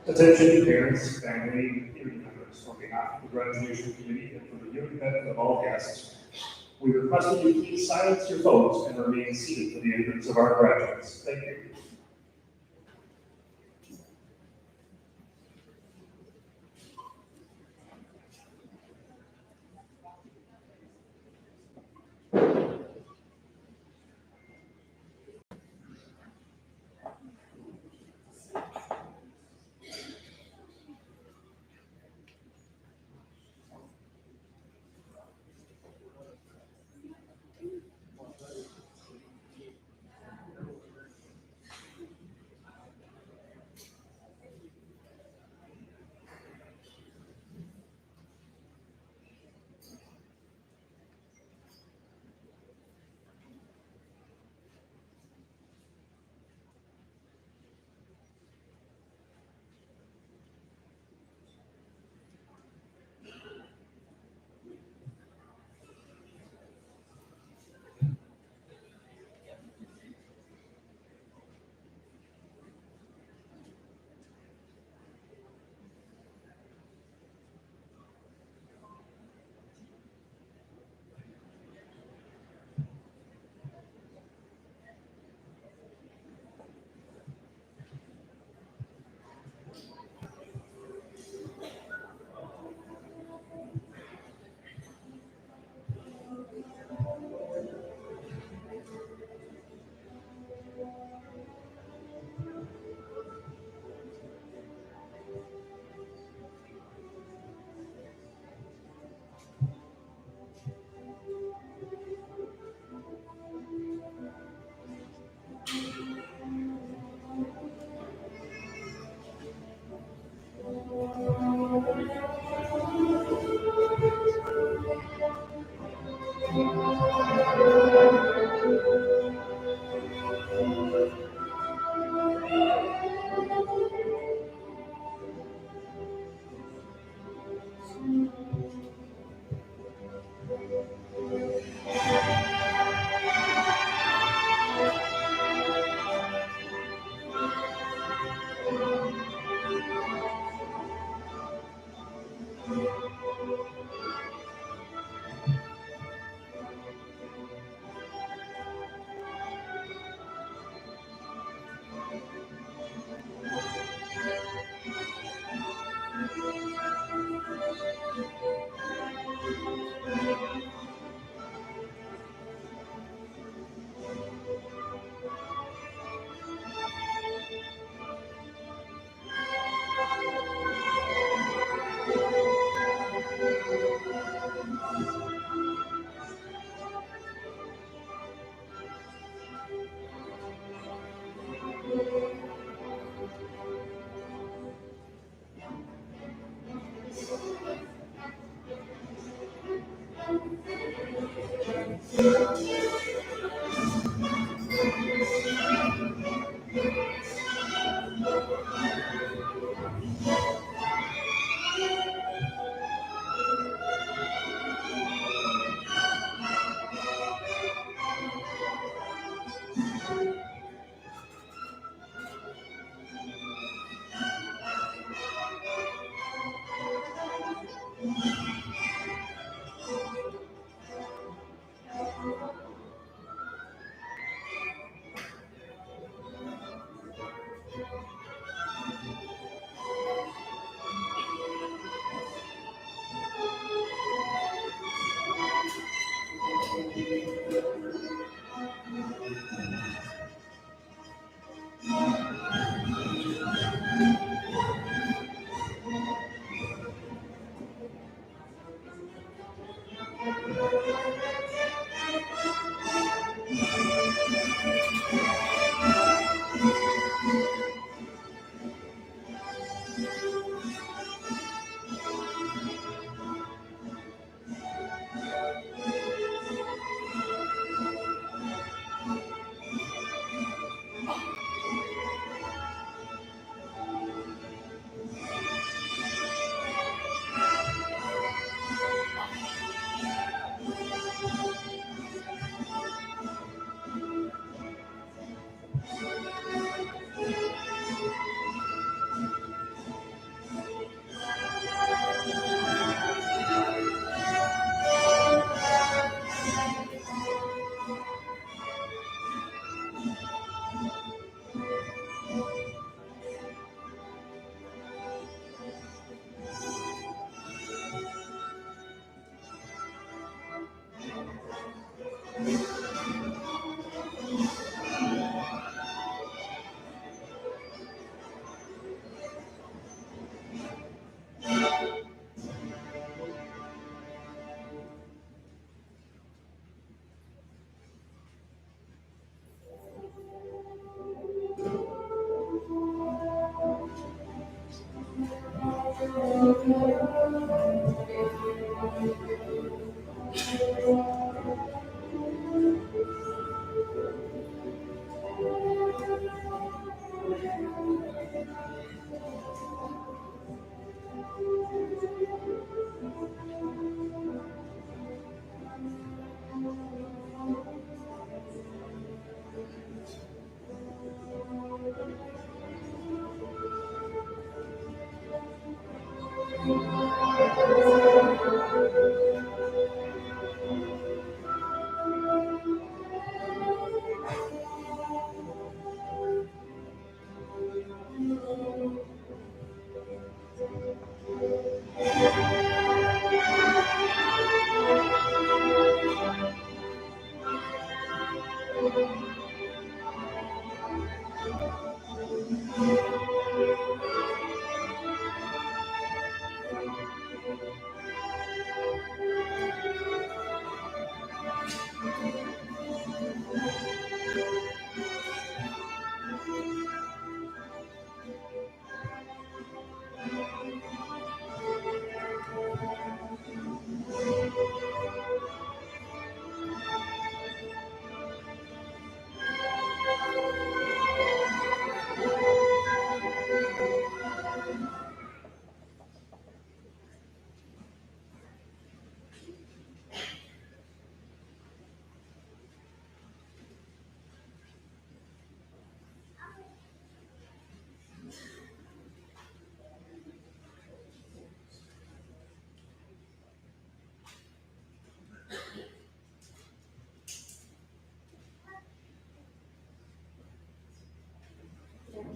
Attention parents, family, and community members, on behalf of the graduation committee and for the viewing benefit of all guests, we request that you please silence your phones and remain seated for the entrance of our graduates. Thank you.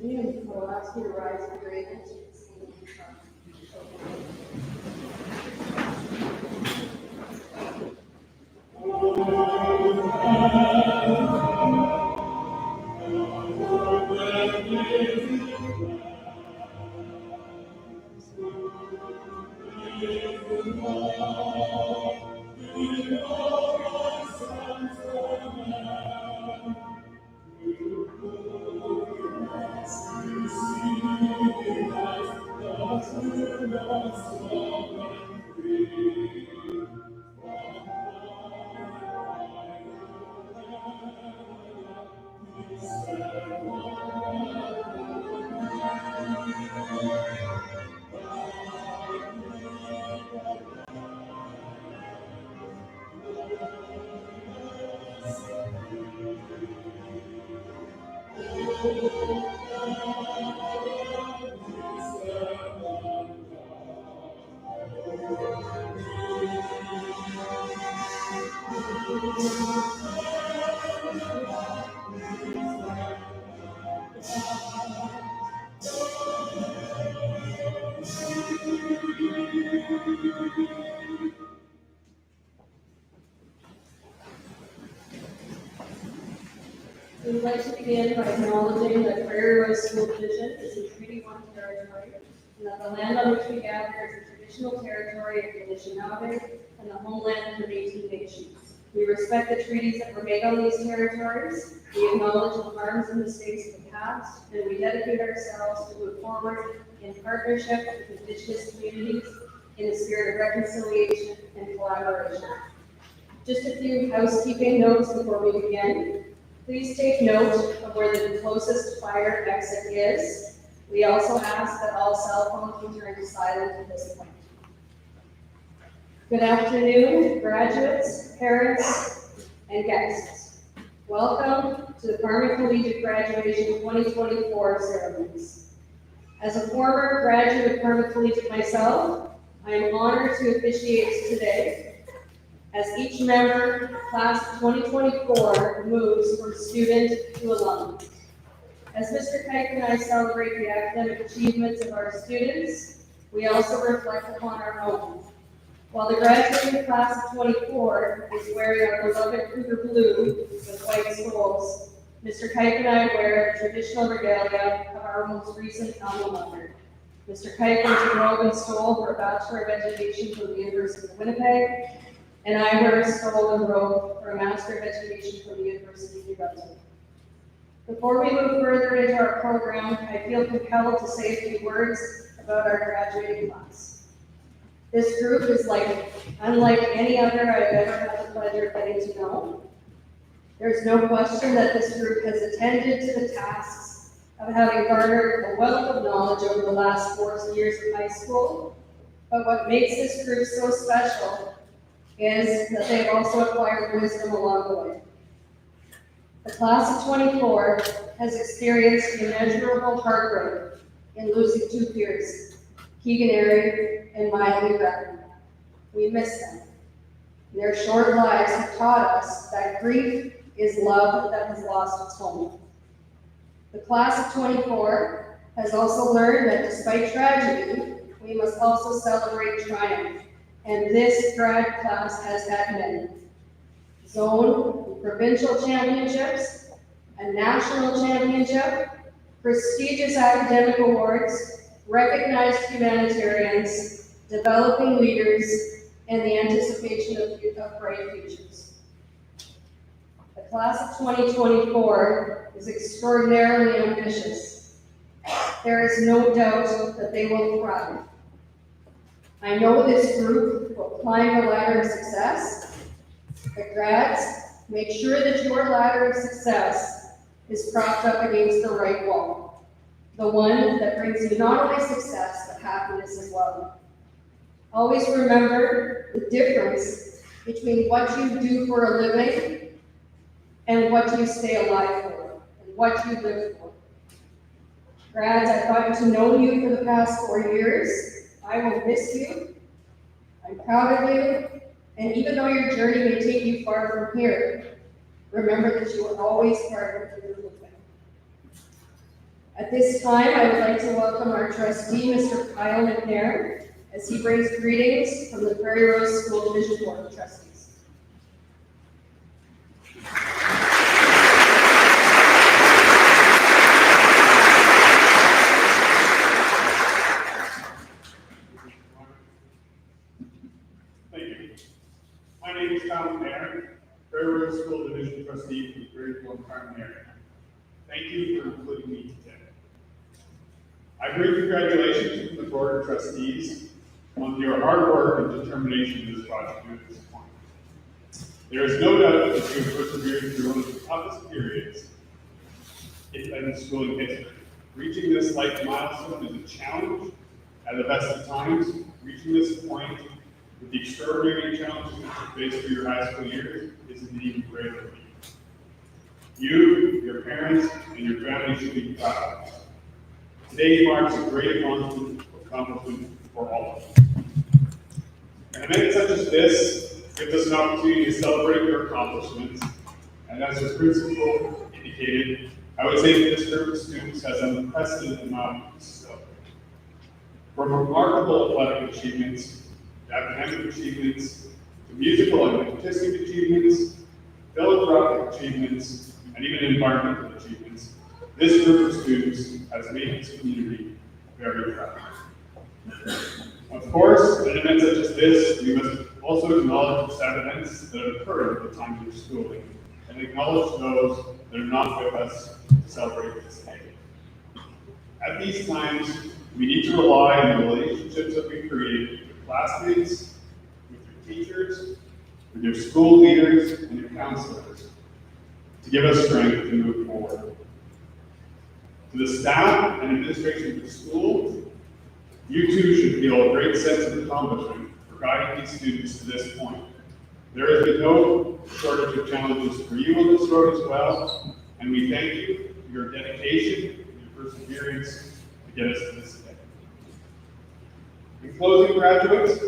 You will ask you to rise for greatness. We would like to begin by acknowledging that Prairie Rose School Division is a Treaty 1 territory, and that the land on which we gather is the traditional territory of the Anishinaabe and the homeland of the Métis Nations. We respect the treaties that were made on these territories, we acknowledge the harms and mistakes of the past, and we dedicate ourselves to move forward in partnership with Indigenous communities in a spirit of reconciliation and collaboration. Just a few housekeeping notes before we begin. Please take note of where the closest fire exit is. We also ask that all cell phones be turned to silent at this point. Good afternoon, graduates, parents, and guests. Welcome to the Carman Collegiate Graduation 2024 ceremonies. As a former graduate of Carman Collegiate myself, I am honored to officiate today as each member, class of 2024, moves from student to alum. As Mr. Kike and I celebrate the academic achievements of our students, we also reflect upon our own. While the graduating class of 24 is wearing our beloved Cougar blue with white stoles, Mr. Kike and I wear the traditional regalia of our most recent alma mater. Mr. Kike wears a robe and stole for a Bachelor of Education from the University of Winnipeg, and I wear a stole and robe for a Master of Education from the University of New Brunswick. Before we move further into our program, I feel compelled to say a few words about our graduating class. This group is unlike any other I've ever had the pleasure of getting to know. There's no question that this group has attended to the tasks of having garnered a wealth of knowledge over the last 4 years of high school, but what makes this group so special is that they have also acquired wisdom along the way. The class of 24 has experienced immeasurable heartbreak in losing 2 peers, Keegan Airy and Miley Bratton. We miss them. Their short lives have taught us that grief is love that has lost its home. The class of 24 has also learned that despite tragedy, we must also celebrate triumph. And this grad class has had many. Zone and provincial championships, a national championship, prestigious academic awards, recognized humanitarians, developing leaders, and the anticipation of bright futures. The class of 2024 is extraordinarily ambitious. There is no doubt that they will thrive. I know this group will climb the ladder of success. The grads, make sure that your ladder of success is propped up against the right wall. The one that brings you not only success, but happiness as well. Always remember the difference between what you do for a living and what you stay alive for, and what you live for. Grads, I've gotten to know you for the past 4 years. I will miss you. I'm proud of you. And even though your journey may take you far from here, remember that you are always part of the group. At this time, I would like to welcome our trustee, Mr. Kyle McNair, as he brings greetings from the Prairie Rose School Division Board of Trustees. My name is Carman Collegiate, Prairie Rose School Division Trustee for the Prairie Rose Carman area. Thank you for including me today. I bring congratulations from the Board of Trustees on your hard work and determination in this project to this point. There is no doubt that you have persevered through one of the toughest periods in schooling history. Reaching this life milestone is a challenge at the best of times. Reaching this point with the extraordinary challenges that you faced through your high school years is an even greater feat. You, your parents and your family should be proud of. Today marks a great accomplishment for all of us. An event such as this gives us an opportunity to celebrate your accomplishments, and as the principal indicated, I would say that this group of students has an unprecedented amount to celebrate. From remarkable athletic achievements, to academic achievements, to musical and artistic achievements, philanthropic achievements, and even environmental achievements, this group of students has made this community very proud. Of course, at an event such as this, we must also acknowledge the sad events that have occurred at the time of your schooling, and acknowledge those that are not with us to celebrate this day. At these times, we need to rely on the relationships that we create with classmates, with your teachers, with your school leaders, and your counselors to give us strength to move forward. To the staff and administration of the school, you too should feel a great sense of accomplishment for guiding these students to this point. There has been no shortage of challenges for you on this road as well, and we thank you for your dedication and your perseverance to get us to this day. In closing, graduates,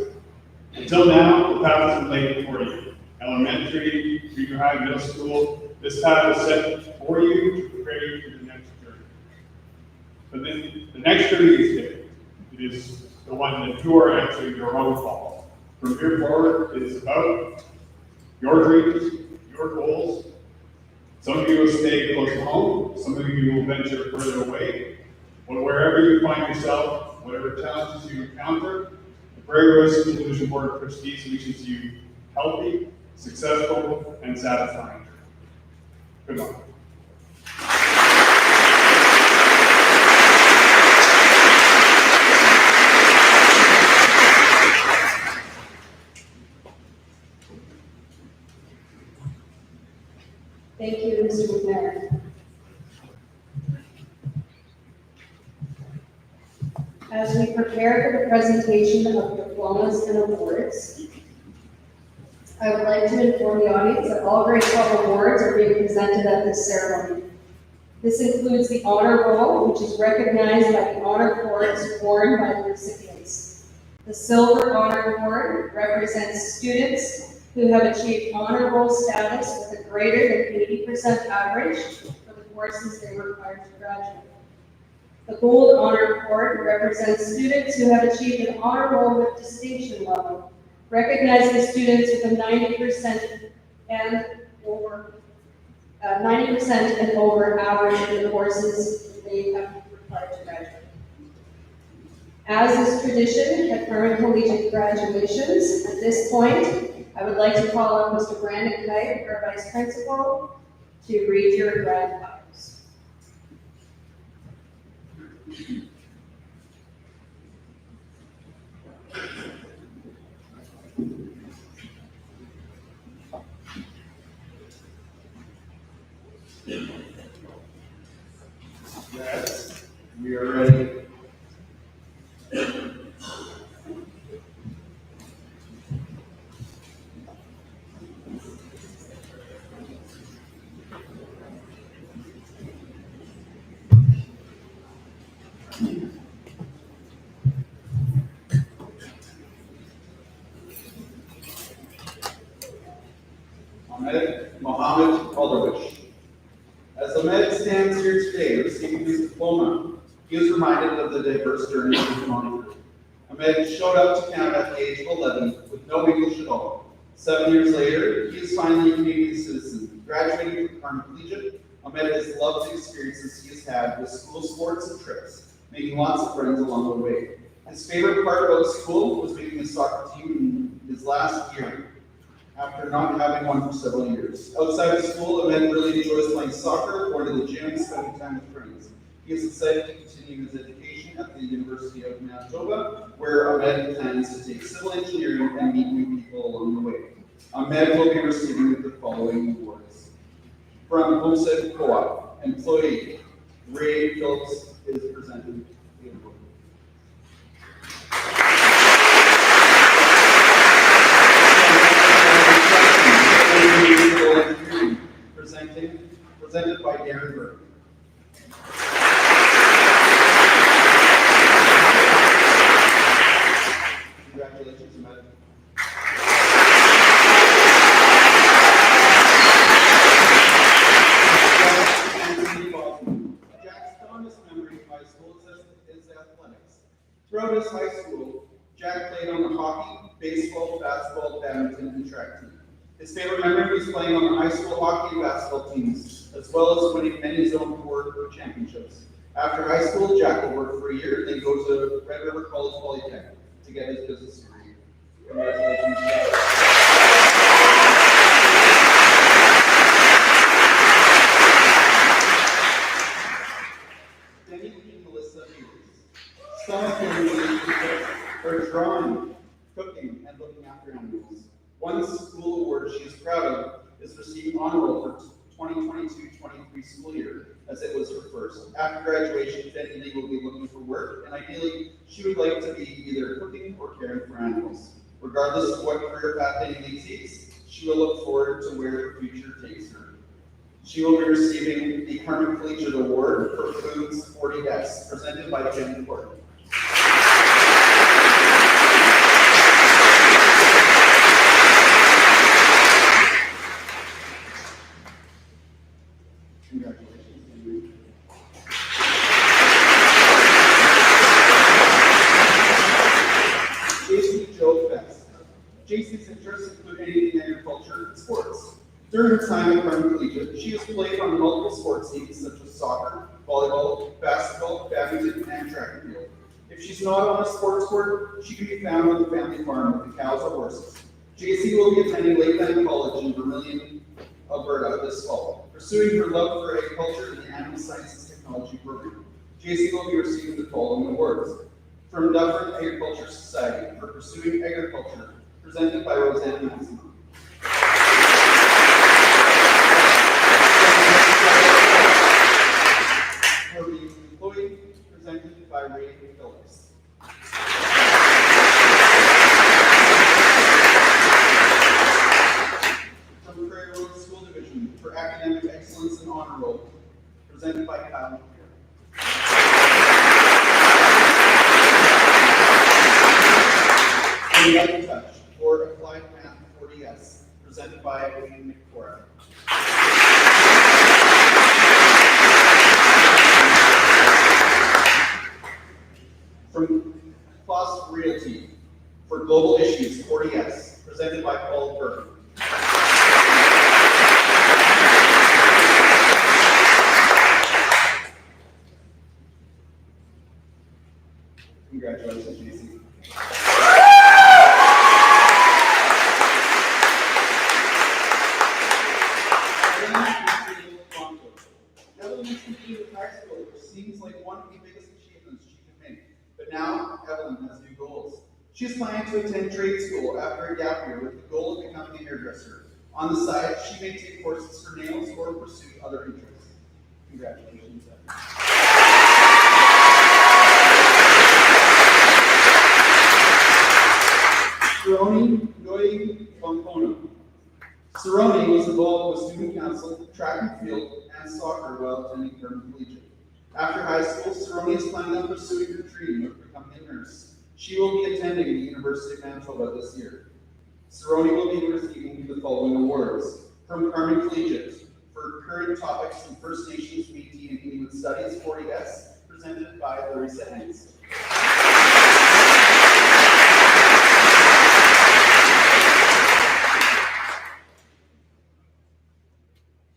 until now, the path has been laid before you. Elementary, junior high, middle school, this path is set for you to prepare you for the next journey. But then the next journey is different. It is the one that you are answering your own call. From here forward, it is about your dreams, your goals. Some of you will stay close to home, some of you will venture further away. But wherever you find yourself, whatever challenges you encounter, the Prairie Rose School Division Board of Trustees wishes you healthy, successful, and satisfying. Good luck. Thank you, Mr. McNair. As we prepare for the presentation of diplomas and awards, I would like to inform the audience that all grade 12 awards are being presented at this ceremony. This includes the honor roll, which is recognized by the honor cords worn by the recipients. The silver honor cord represents students who have achieved honor roll status with a greater than 80% average for the courses they were required to graduate. The gold honor cord represents students who have achieved an honor roll with distinction level, recognizing students with a 90% and over average in the courses they have required to graduate. As is tradition at Carman Collegiate graduations, at this point, I would like to call on Mr. Brandon Knight, our Vice Principal, to read your grad files. Yes, we are ready. Mohammed Alderwish. As Ahmed stands here today receiving his diploma, he is reminded of the diverse journey he has gone through. Ahmed showed up to Canada at the age of 11 with no English at all. 7 years later, he is finally a Canadian citizen. Graduating from Carman Collegiate, Ahmed has loved the experiences he has had with school sports and trips, making lots of friends along the way. His favorite part about school was making the soccer team in his last year, after not having one for several years. Outside of school, Ahmed really enjoys playing soccer, going to the gym, and spending time with friends. He is excited to continue his education at the University of Manitoba, where Ahmed plans to take civil engineering and meet new people along the way. Ahmed will be receiving the following awards. From Homestead Co-op, employee, Ray Phillips is presenting the award. Presenting presented by Darren Burke. Congratulations, Ahmed. Jack's fondest memory of high school is athletics. Throughout his high school, Jack played on the hockey, baseball, basketball, badminton, and track team. His favorite memory was playing on the high school hockey and basketball teams, as well as winning many zone 4 championships. After high school, Jack will work for a year, then go to Red River College Polytechnic to get his business degree. Congratulations, Jack. Some of them are drawing, cooking, and looking after animals. One school award she is proud of is receiving honor roll for 2022-23 school year, as it was her first. After graduation, Denny will be looking for work, and ideally, she would like to be either cooking or caring for animals. Regardless of what career path Denny takes, she will look forward to where her future takes her. She will be receiving the Carman Collegiate Award for Foods 40S, presented by Jen Court. Congratulations. JC Joe Best. JC's interests include anything in agriculture and sports. During her time at Carman Collegiate, she has played on multiple sports teams such as soccer, volleyball, basketball, badminton, and track and field. If she's not on a sports court, she can be found on the family farm with the cows or horses. JC will be attending Lakeland College in Vermilion, Alberta this fall, pursuing her love for agriculture in the Animal Sciences Technology program. JC will be receiving the following awards: from Dufferin Agriculture Society for pursuing agriculture, presented by Roseanne Maxima. For the employee, presented by Ray Phillips. From Prairie Road School Division for academic excellence and honor roll, presented by Kyle McCreer. From Light Touch for Applied Math 40S, presented by Wayne McCora. From Plus Realty for Global Issues 40S, presented by Paul Burke. Congratulations, JC. Evelyn is completing high school, which seems like one of the biggest achievements she can make. But now, Evelyn has new goals. She is planning to attend trade school after a gap year with the goal of becoming a hairdresser. On the side, she may take courses for nails or pursue other interests. Congratulations, Evelyn. Saroni Noy Bampono. Saroni was involved with student council, track and field, and soccer while attending Carman Collegiate. After high school, Saroni is planning on pursuing her dream of becoming a nurse. She will be attending the University of Manitoba this year. Saroni will be receiving the following awards: from Carman Collegiate for current topics in First Nations, Métis, and Inuit Studies 40S, presented by Larissa Hens.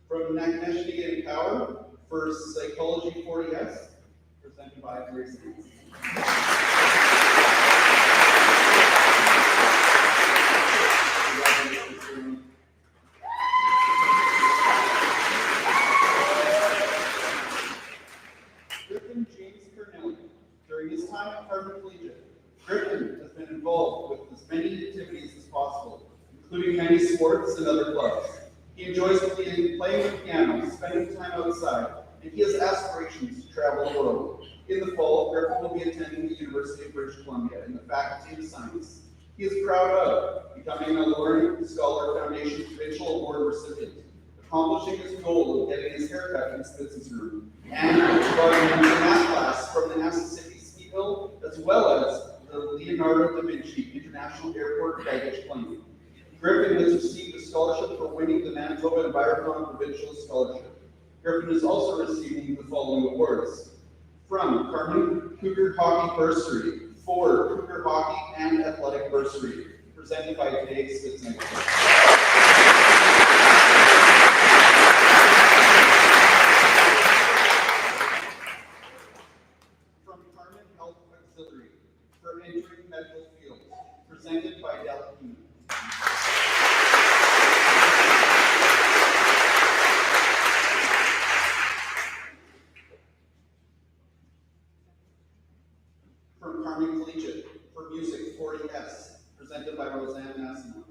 From Nakneshni and Power for Psychology 40S, presented by Larissa Hens. Griffin James Kernelli. During his time at Carman Collegiate, Griffin has been involved with as many activities as possible, including many sports and other clubs. He enjoys playing the piano, spending time outside, and he has aspirations to travel the world. In the fall, Griffin will be attending the University of British Columbia in the Faculty of Science. He is proud of becoming a Learning Scholar Foundation Provincial Award recipient, accomplishing his goal of getting his haircut in his business room, and running the math class from the Mississippi Ski Hill, as well as the Leonardo da Vinci International Airport baggage claim. Griffin has received a scholarship for winning the Manitoba Environmental Provincial Scholarship. Griffin is also receiving the following awards: from Carman Cougar Hockey Bursary, for Cougar Hockey and Athletic Bursary, presented by Dave Spitznick. From Carman Health Auxiliary, for entering medical field, presented by Del Heenan. From Carman Collegiate, for music 40S, presented by Roseanne Massimo.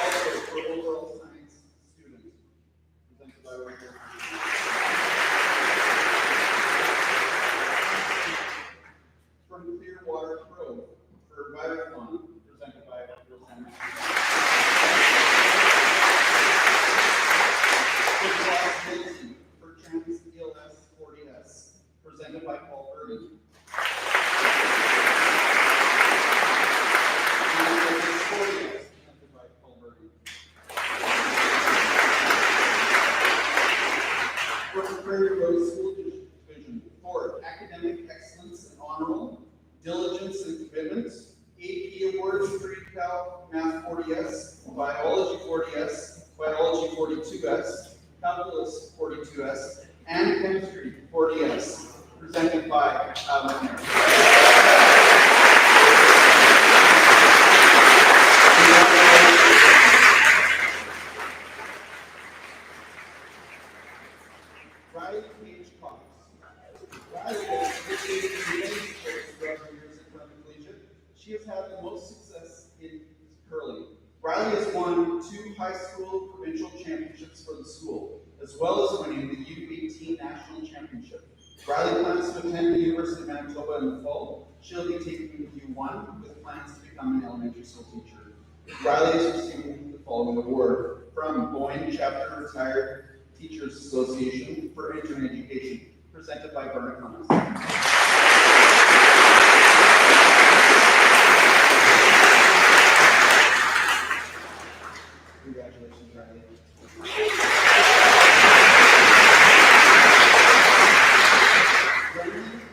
Also for overall science student, presented by Roseanne. From Clearwater Grove, for biathlon, presented by Roseanne Massimo. For Trans ELS 40S, presented by Paul Burden. Presented by Paul Burden. For Prairie Road School Division, for academic excellence and honor roll, diligence and commitment, AP Awards 3-Cal Math 40S, Biology 40S, Biology 42S, Calculus 42S, and Chemistry 40S, presented by Alan Harris. Riley Page Cox. Riley has participated in many sports throughout her years at Carman Collegiate. She has had the most success in curling. Riley has won 2 high school provincial championships for the school, as well as winning the U18 National Championship. Riley plans to attend the University of Manitoba in the fall. She'll be taking U1 with plans to become an elementary school teacher. Riley is receiving the following award from Boyne Chapter Retired Teachers Association for Intern Education, presented by Bernie Cummins. Congratulations, Riley.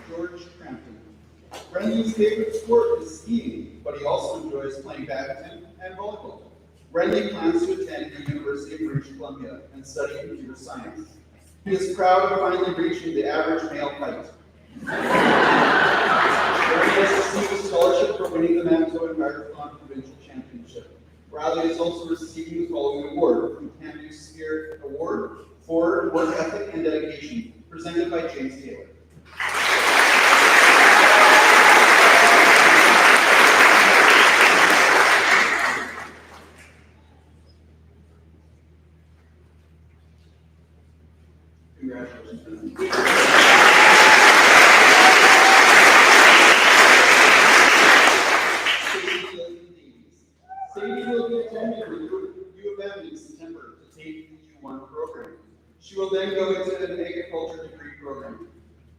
George Crampton. Brendan's favorite sport is skiing, but he also enjoys playing badminton and volleyball. Brendan plans to attend the University of British Columbia and study computer science. He is proud of finally reaching the average male height. Brendan has received a scholarship for winning the Manitoba Marathon Provincial Championship. Riley is also receiving the following award from Can-Do Spirit Award for work ethic and dedication, presented by James Taylor. Congratulations. Sadie will be attending the U of M in September to take the U1 program. She will then go into an agriculture degree program.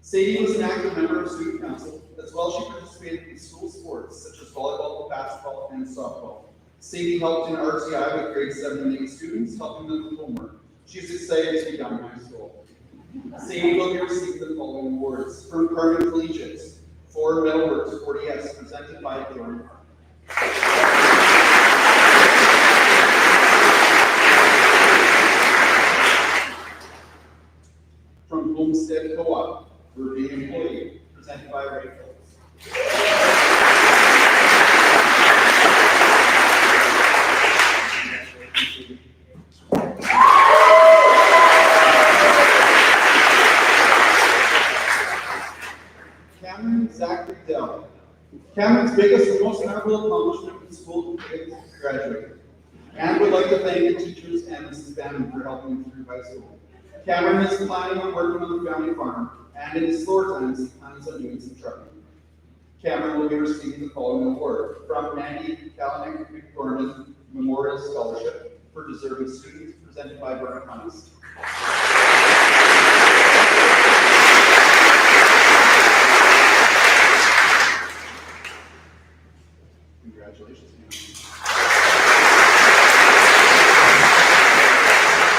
Sadie was an active member of student council. As well, she participated in school sports such as volleyball, basketball, and softball. Sadie helped in RTI with grade 7 and 8 students, helping them with homework. She's excited to be done in high school. Sadie will be receiving the following awards from Carman Collegiate for Metalworks 40S, presented by Jordan Park. From Homestead Co-op for being an employee, presented by Ray Phillips. Cameron Zachary Dell. Cameron's biggest and most memorable accomplishment in school is graduating, and would like to thank the teachers and Mrs. Bannon for helping him through high school. Cameron is planning on working on the family farm, and in his slower times, he plans on doing some trucking. Cameron will be receiving the following award from Mandy Kalanick McDormand Memorial Scholarship for deserving students, presented by Vernon Hunts. Congratulations,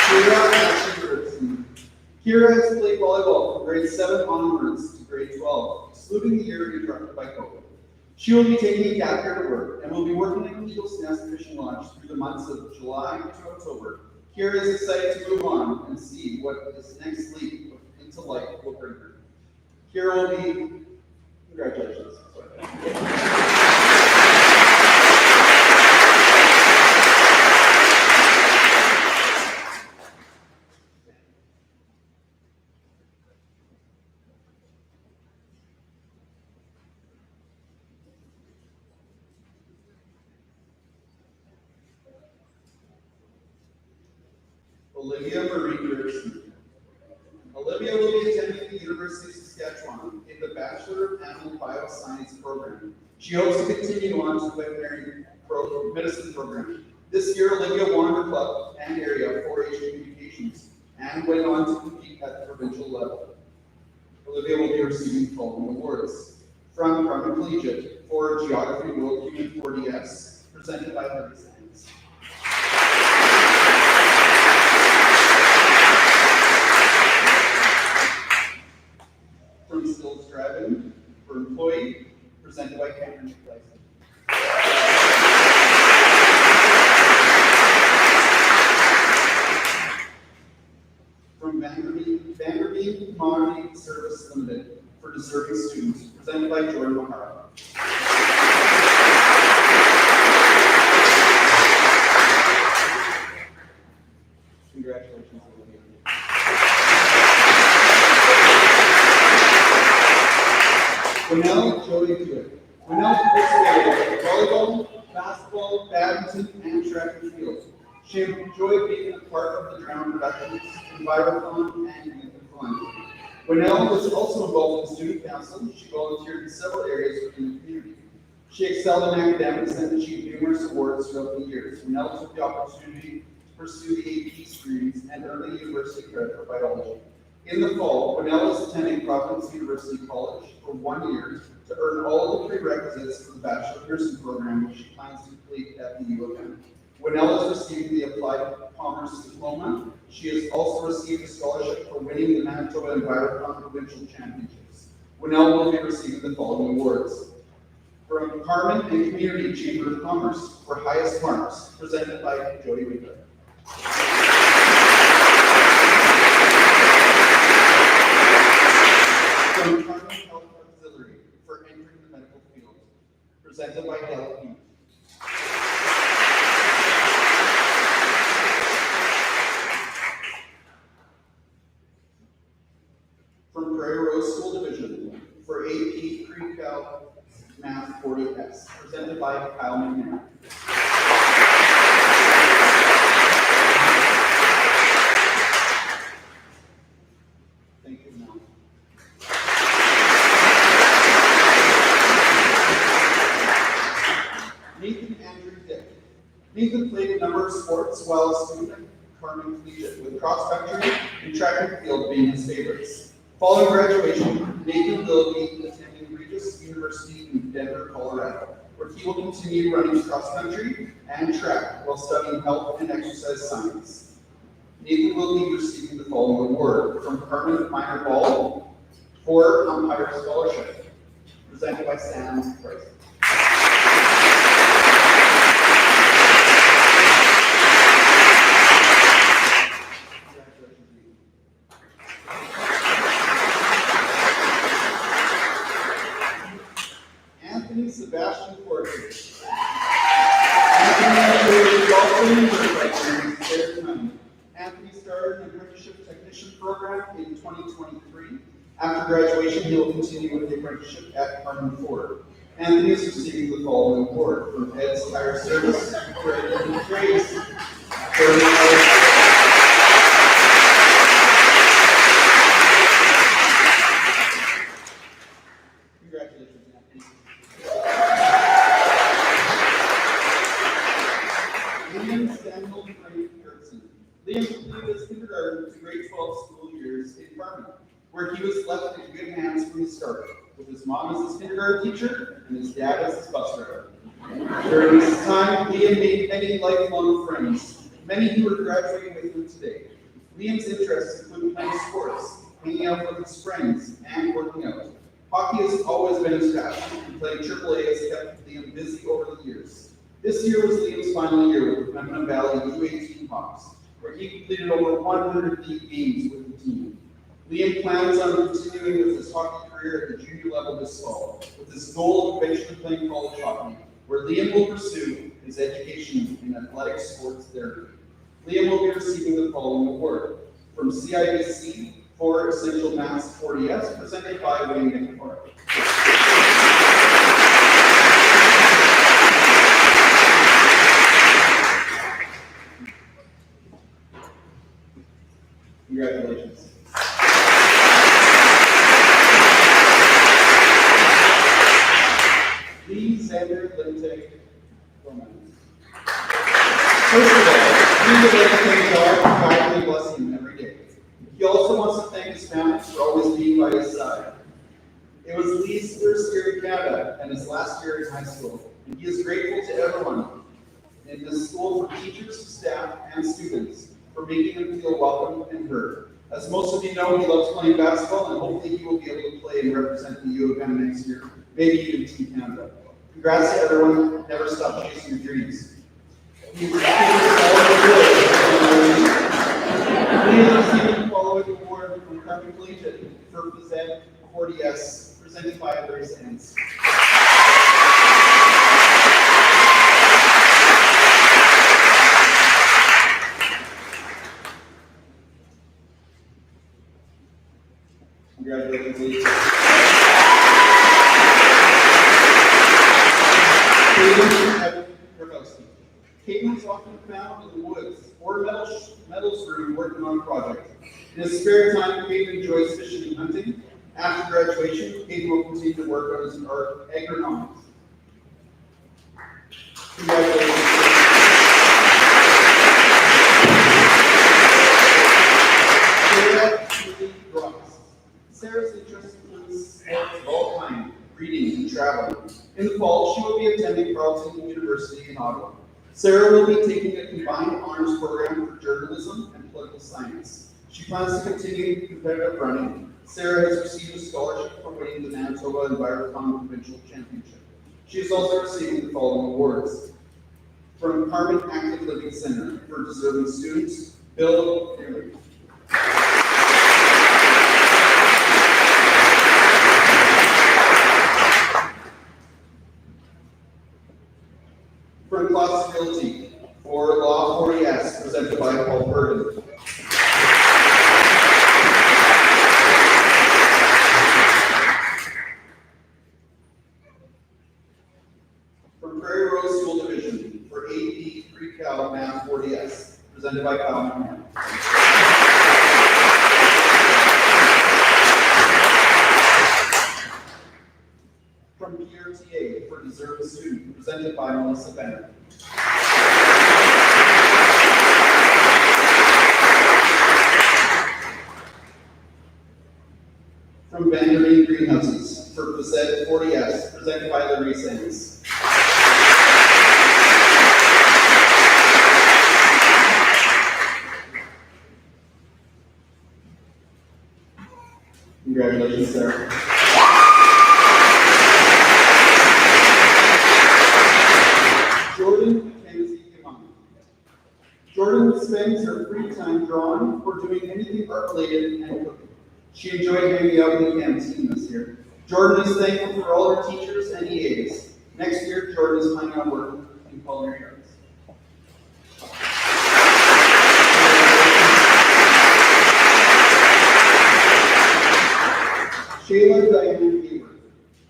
Kira. Kira has played volleyball from grade 7 onwards to grade 12, excluding the year interrupted by COVID. She will be taking a gap year to work and will be working at Eagle's Nest Fishing Lodge through the months of July to October. Kira is excited to move on and see what this next leap into life will bring her. Kira will be, congratulations. Olivia Marie Gregson. Olivia will be attending the University of Saskatchewan in the Bachelor of Animal Bioscience program. She hopes to continue on to the veterinary medicine program. This year, Olivia won her club and area 4-H communications and went on to compete at the provincial level. Olivia will be receiving the following awards from Carman Collegiate for Geography World Human 40S, presented by Harvey Sands. From Skills Driving for Employee, presented by Cameron Collegiate. From Vanderbeek Commodity Service Limited for deserving students, presented by Jordan Mahara. Congratulations, Olivia. Winnell Joey Dewitt. Winnell participated in volleyball, basketball, badminton, and track and field. She enjoyed being a part of the drama productions, Envirothon, and Youth Philanthropy. Winnell was also involved in student council. She volunteered in several areas within the community. She excelled in academics and achieved numerous awards throughout the years. Winnell took the opportunity to pursue the AP streams and earn the university credit for biology. In the fall, Winnell is attending Providence University College for 1 year to earn all of the prerequisites for the Bachelor of Nursing program, which she plans to complete at the U of M. Winnell is receiving the Applied Commerce Diploma. She has also received a scholarship for winning the Manitoba Envirothon Provincial Championships. Winnell will be receiving the following awards from Carman and Community Chamber of Commerce for highest marks, presented by Jody Winkler. From Carman Health Auxiliary for entering the medical field, presented by Dell Heath. From Prairie Rose School Division for AP Pre-Cal Math 40S, presented by Kyle McNair. Thank you, Mel. Nathan Andrew Dick. Nathan played a number of sports while a student at Carman Collegiate, with cross country and track and field being his favorites. Following graduation, Nathan will be attending Regis University in Denver, Colorado, where he will continue running cross country and track while studying health and exercise science. Nathan will be receiving the following award from Carman Minor Ball for Umpire Scholarship, presented by Sam Price. Sebastian Porter. Anthony started an apprenticeship technician program in 2023. After graduation, he will continue with the apprenticeship at Carman Ford. Anthony is receiving the following award from Ed's Tire Service for Edmonton Trades. Congratulations, Anthony. Liam Samuel Frank Gertson. Liam completed his kindergarten to grade 12 school years in Carman, where he was left in good hands from the start, with his mom as his kindergarten teacher and his dad as his bus driver. During this time, Liam made many lifelong friends, many who are graduating with him today. Liam's interests include playing sports, hanging out with his friends, and working out. Hockey has always been his passion, and playing AAA has kept Liam busy over the years. This year was Liam's final year with the Pembina Valley U18 Hawks, where he completed over 100 league games with the team. Liam plans on continuing with his hockey career at the junior level this fall, with his goal of eventually playing college hockey, where Liam will pursue his education in athletic sports therapy. Liam will be receiving the following award from CIBC for Essential Maths 40S, presented by Wayne McFarland. Congratulations. Lee Xander Linte Roman. First of all, we would like to thank God for guiding and blessing him every day. He also wants to thank his family for always being by his side. It was Lee's first year in Canada and his last year in high school, and he is grateful to everyone in this school, for teachers, staff, and students, for making him feel welcome and heard. As most of you know, he loves playing basketball, and hopefully he will be able to play and represent the U of M next year, maybe even Team Canada. Congrats to everyone. Never stop chasing your dreams. He is receiving the following award from Carman Collegiate for Phys 40S, presented by Larry Sands. Congratulations, Lee. Caitlin is often found in the woods or metals room working on a project. In his spare time, Caitlin enjoys fishing and hunting. After graduation, Caitlin will continue to work on his art agronomics. Congratulations. Sarah's interest includes sports of all kinds, reading and traveling. In the fall, she will be attending Carleton University in Ottawa. Sarah will be taking a combined honors program for journalism and political science. She plans to continue competitive running. Sarah has received a scholarship for winning the Manitoba Envirothon Provincial Championship. She is also receiving the following awards from Carman Active Living Center for deserving students, Bill Neary. From Possibility for Law 40S, presented by Paul Purdon. From Prairie Rose School Division for AP Pre-Cal Math 40S, presented by Kyle McMahon. From PRTA for Deserving Student, presented by Melissa Bennett. From Vandermeer Greenhouses for Phys 40S, presented by Larry Sands. Congratulations, Sarah. Jordan Mackenzie Imam. Jordan spends her free time drawing or doing anything art-related and cooking. She enjoyed hanging out in the canteen this year. Jordan is thankful for all her teachers and EAs. Next year, Jordan is planning on working in culinary arts. Shayla Diane Hayward.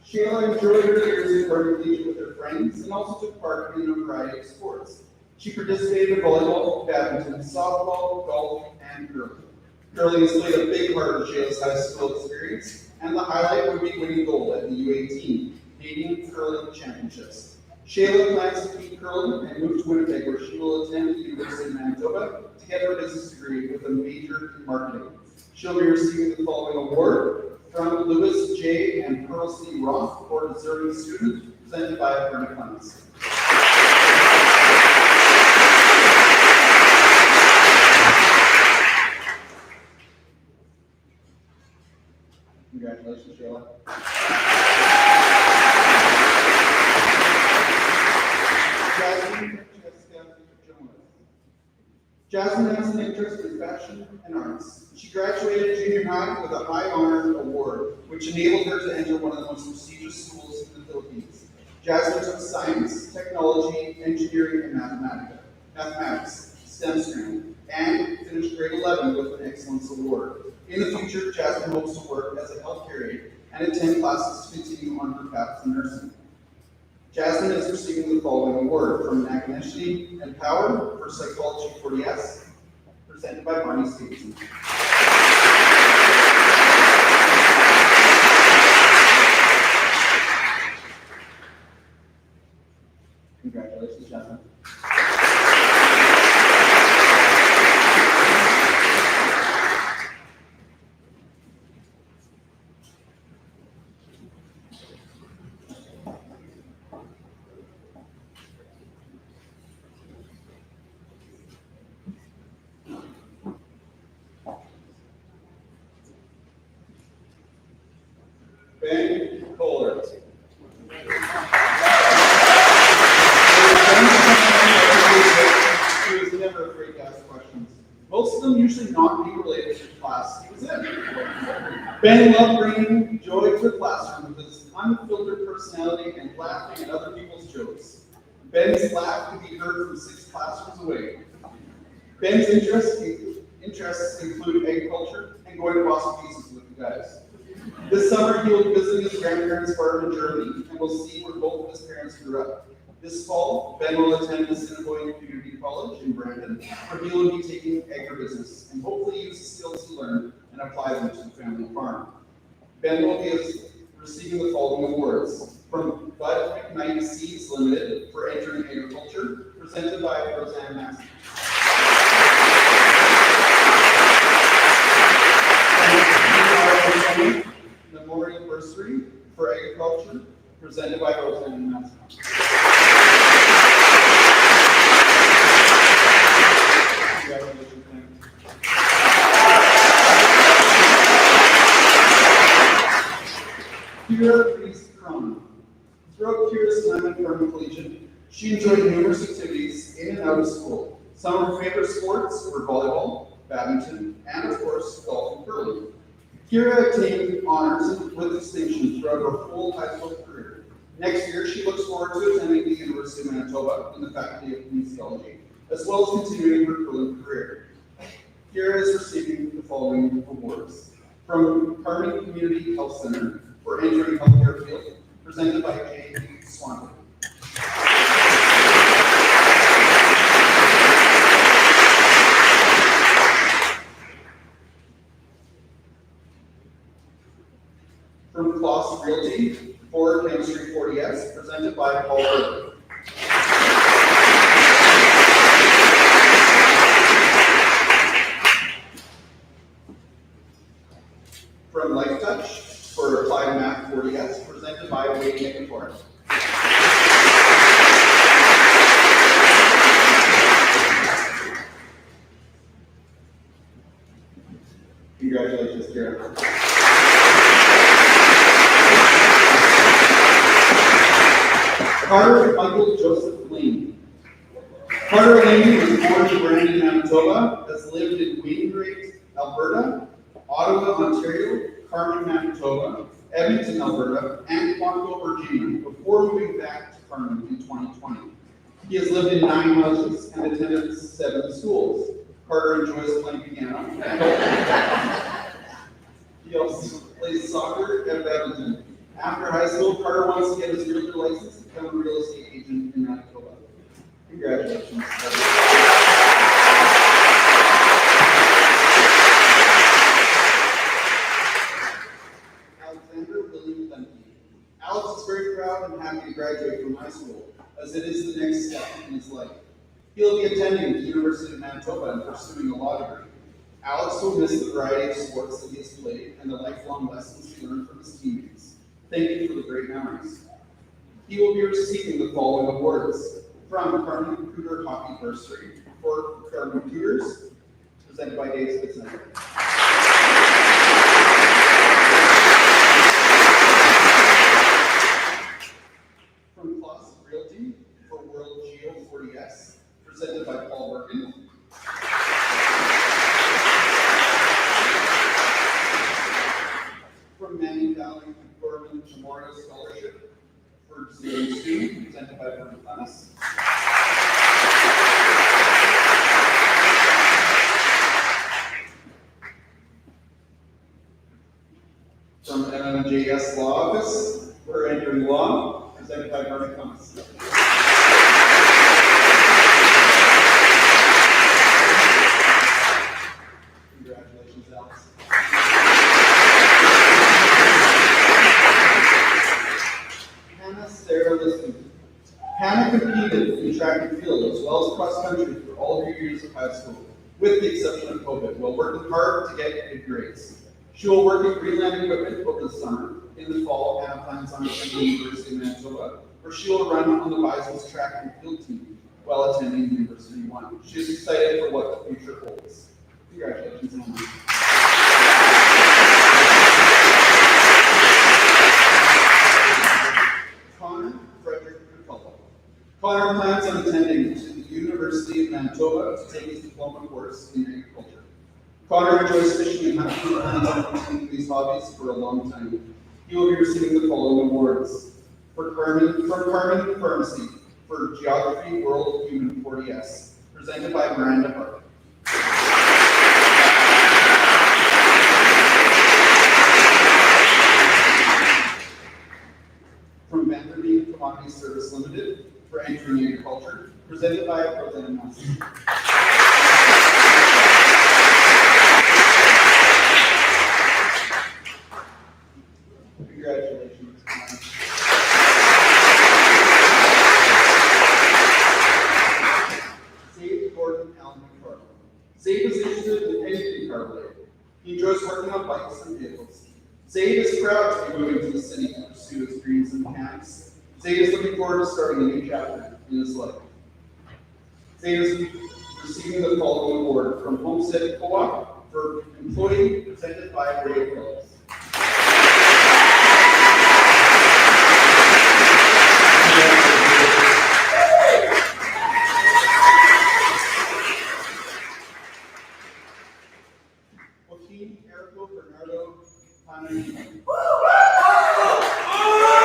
Shayla enjoyed her years in Carman Collegiate with her friends and also took part in a variety of sports. She participated in volleyball, badminton, softball, golf, and curling. Curling has played a big part of Shayla's high school experience, and the highlight would be winning gold at the U18 Canadian Curling Championships. Shayla plans to keep curling and move to Winnipeg, where she will attend the University of Manitoba to get her business degree with a major in marketing. She'll be receiving the following award from Louis J. and Pearl C. Roth for Deserving Student, presented by Bernie Clemens. Congratulations, Shayla. Jasmine has an interest in fashion and arts. She graduated junior high with a high honor award, which enabled her to enter one of the most prestigious schools in the Philippines. Jasmine took science, technology, engineering, and mathematics, STEM stream, and finished grade 11 with an excellence award. In the future, Jasmine hopes to work as a healthcare aide and attend classes to continue on her path to nursing. Jasmine is receiving the following award from Naganeshti and Power for Psychology 40S, presented by Barney Stevenson. Congratulations, Jasmine. Ben Kohler. He was never afraid to ask questions. Most of them usually not being related to the class he was in. Ben loved bringing joy to the classroom with his unfiltered personality and laughing at other people's jokes. Ben's laugh could be heard from 6 classrooms away. Ben's interests include agriculture and going to Boston Pieces with the guys. This summer, he will be visiting his grandparents' farm in Germany and will see where both of his parents grew up. This fall, Ben will attend the Assiniboine Community College in Brandon, where he will be taking agribusiness and hopefully use the skills he learned and apply them to the family farm. Ben will be receiving the following awards from Bud McKnight Seeds Limited for entering agriculture, presented by Roseanne Massey. Memorial Bursary for Agriculture, presented by Roseanne Massey. Congratulations, man. Kira Reese Crum. Throughout Kira's time at Carman Collegiate, she enjoyed numerous activities in and out of school. Some of her favorite sports were volleyball, badminton, and of course, golf and curling. Kira attained honors with distinction throughout her full high school career. Next year, she looks forward to attending the University of Manitoba in the Faculty of Kinesiology, as well as continuing her curling career. Kira is receiving the following awards from Carman Community Health Center for entering healthcare field, presented by J. Swanton. From Kloss Realty for Chemistry 40S, presented by Paul Burke. From Life Touch for Applied Math 40S, presented by Wade Nicofor. Congratulations, Kira. Carter Michael Joseph Lane. Carter Lane was born in Brandon, Manitoba, has lived in Wainwright, Alberta, Ottawa, Ontario, Carman, Manitoba, Edmonton, Alberta, and Quantico, Virginia, before moving back to Carman in 2020. He has lived in 9 houses and attended 7 schools. Carter enjoys playing piano. He also plays soccer and badminton. After high school, Carter wants to get his realtor license and become a real estate agent in Manitoba. Congratulations. Alexander William Lemke. Alex is very proud and happy to graduate from high school. He'll be attending the University of Manitoba and pursuing a law degree. Alex will miss the variety of sports that he has played and the lifelong lessons he learned from his teammates. Thank you for the great memories. He will be receiving the following awards from Carman Cougar Hockey Bursary for Carman Cougars, presented by Dave Spitzner. From Class Realty for World Geo 40S, presented by Paul Workin. From Manning Valley Gorman Memorial Scholarship for Zero Student, presented by Vernon Clemens. From MMJS Law Office for Andrew Long, presented by Vernon Clemens. Congratulations, Alex. Hannah Sarah Liston. Hannah competed in track and field as well as cross country for all of her years of high school, with the exception of COVID, while working hard to get good grades. She will work at Greenland Equipment over the summer. In the fall, Hannah plans on attending the University of Manitoba, where she will run on the Bison's track and field team while attending University 1. She is excited for what the future holds. Congratulations, Hannah. Connor Frederick Capella. Connor plans on attending to the University of Manitoba to take his diploma course in agriculture. Connor enjoys fishing and hunting and plans on continuing these hobbies for a long time. He will be receiving the following awards for Carman Pharmacy for Geography World Human 40S, presented by Miranda Hart. From Vanderbeek Commodity Service Limited for entering agriculture, presented by Rosanna Massey. Congratulations. Zabe Gordon Allen McFarland. Zabe is interested in anything car related. He enjoys working on bikes and vehicles. Zabe is proud to be moving to the city to pursue his dreams and mechanics. Zabe is looking forward to starting a new chapter in his life. Zabe is receiving the following award from Homestead Co-op for employee presented by Ray Phillips. Joaquin Erico Bernardo Panagino.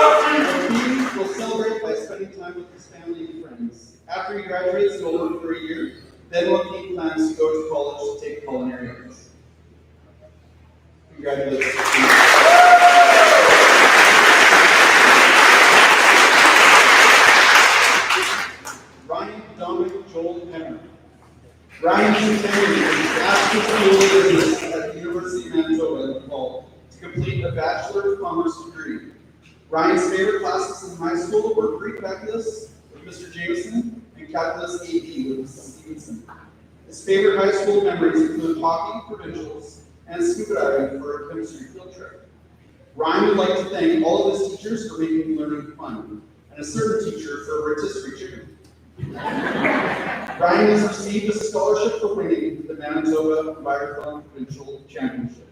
Joaquin will celebrate by spending time with his family and friends. After he graduates, he will work for a year. Then Joaquin plans to go to college to take culinary arts. Congratulations. Ryan Dominic Joel Henry. Ryan is attending his Bachelor School of Business at the University of Manitoba in the fall to complete a Bachelor of Commerce degree. Ryan's favorite classes in high school were Greek calculus with Mr. Jameson and calculus AP with Mrs. Stevenson. His favorite high school memories include hockey, provincials, and scuba diving for a chemistry field trip. Ryan would like to thank all of his teachers for making learning fun, and a certain teacher for a rotisserie chicken. Ryan has received a scholarship for winning the Manitoba Biathlon Provincial Championship.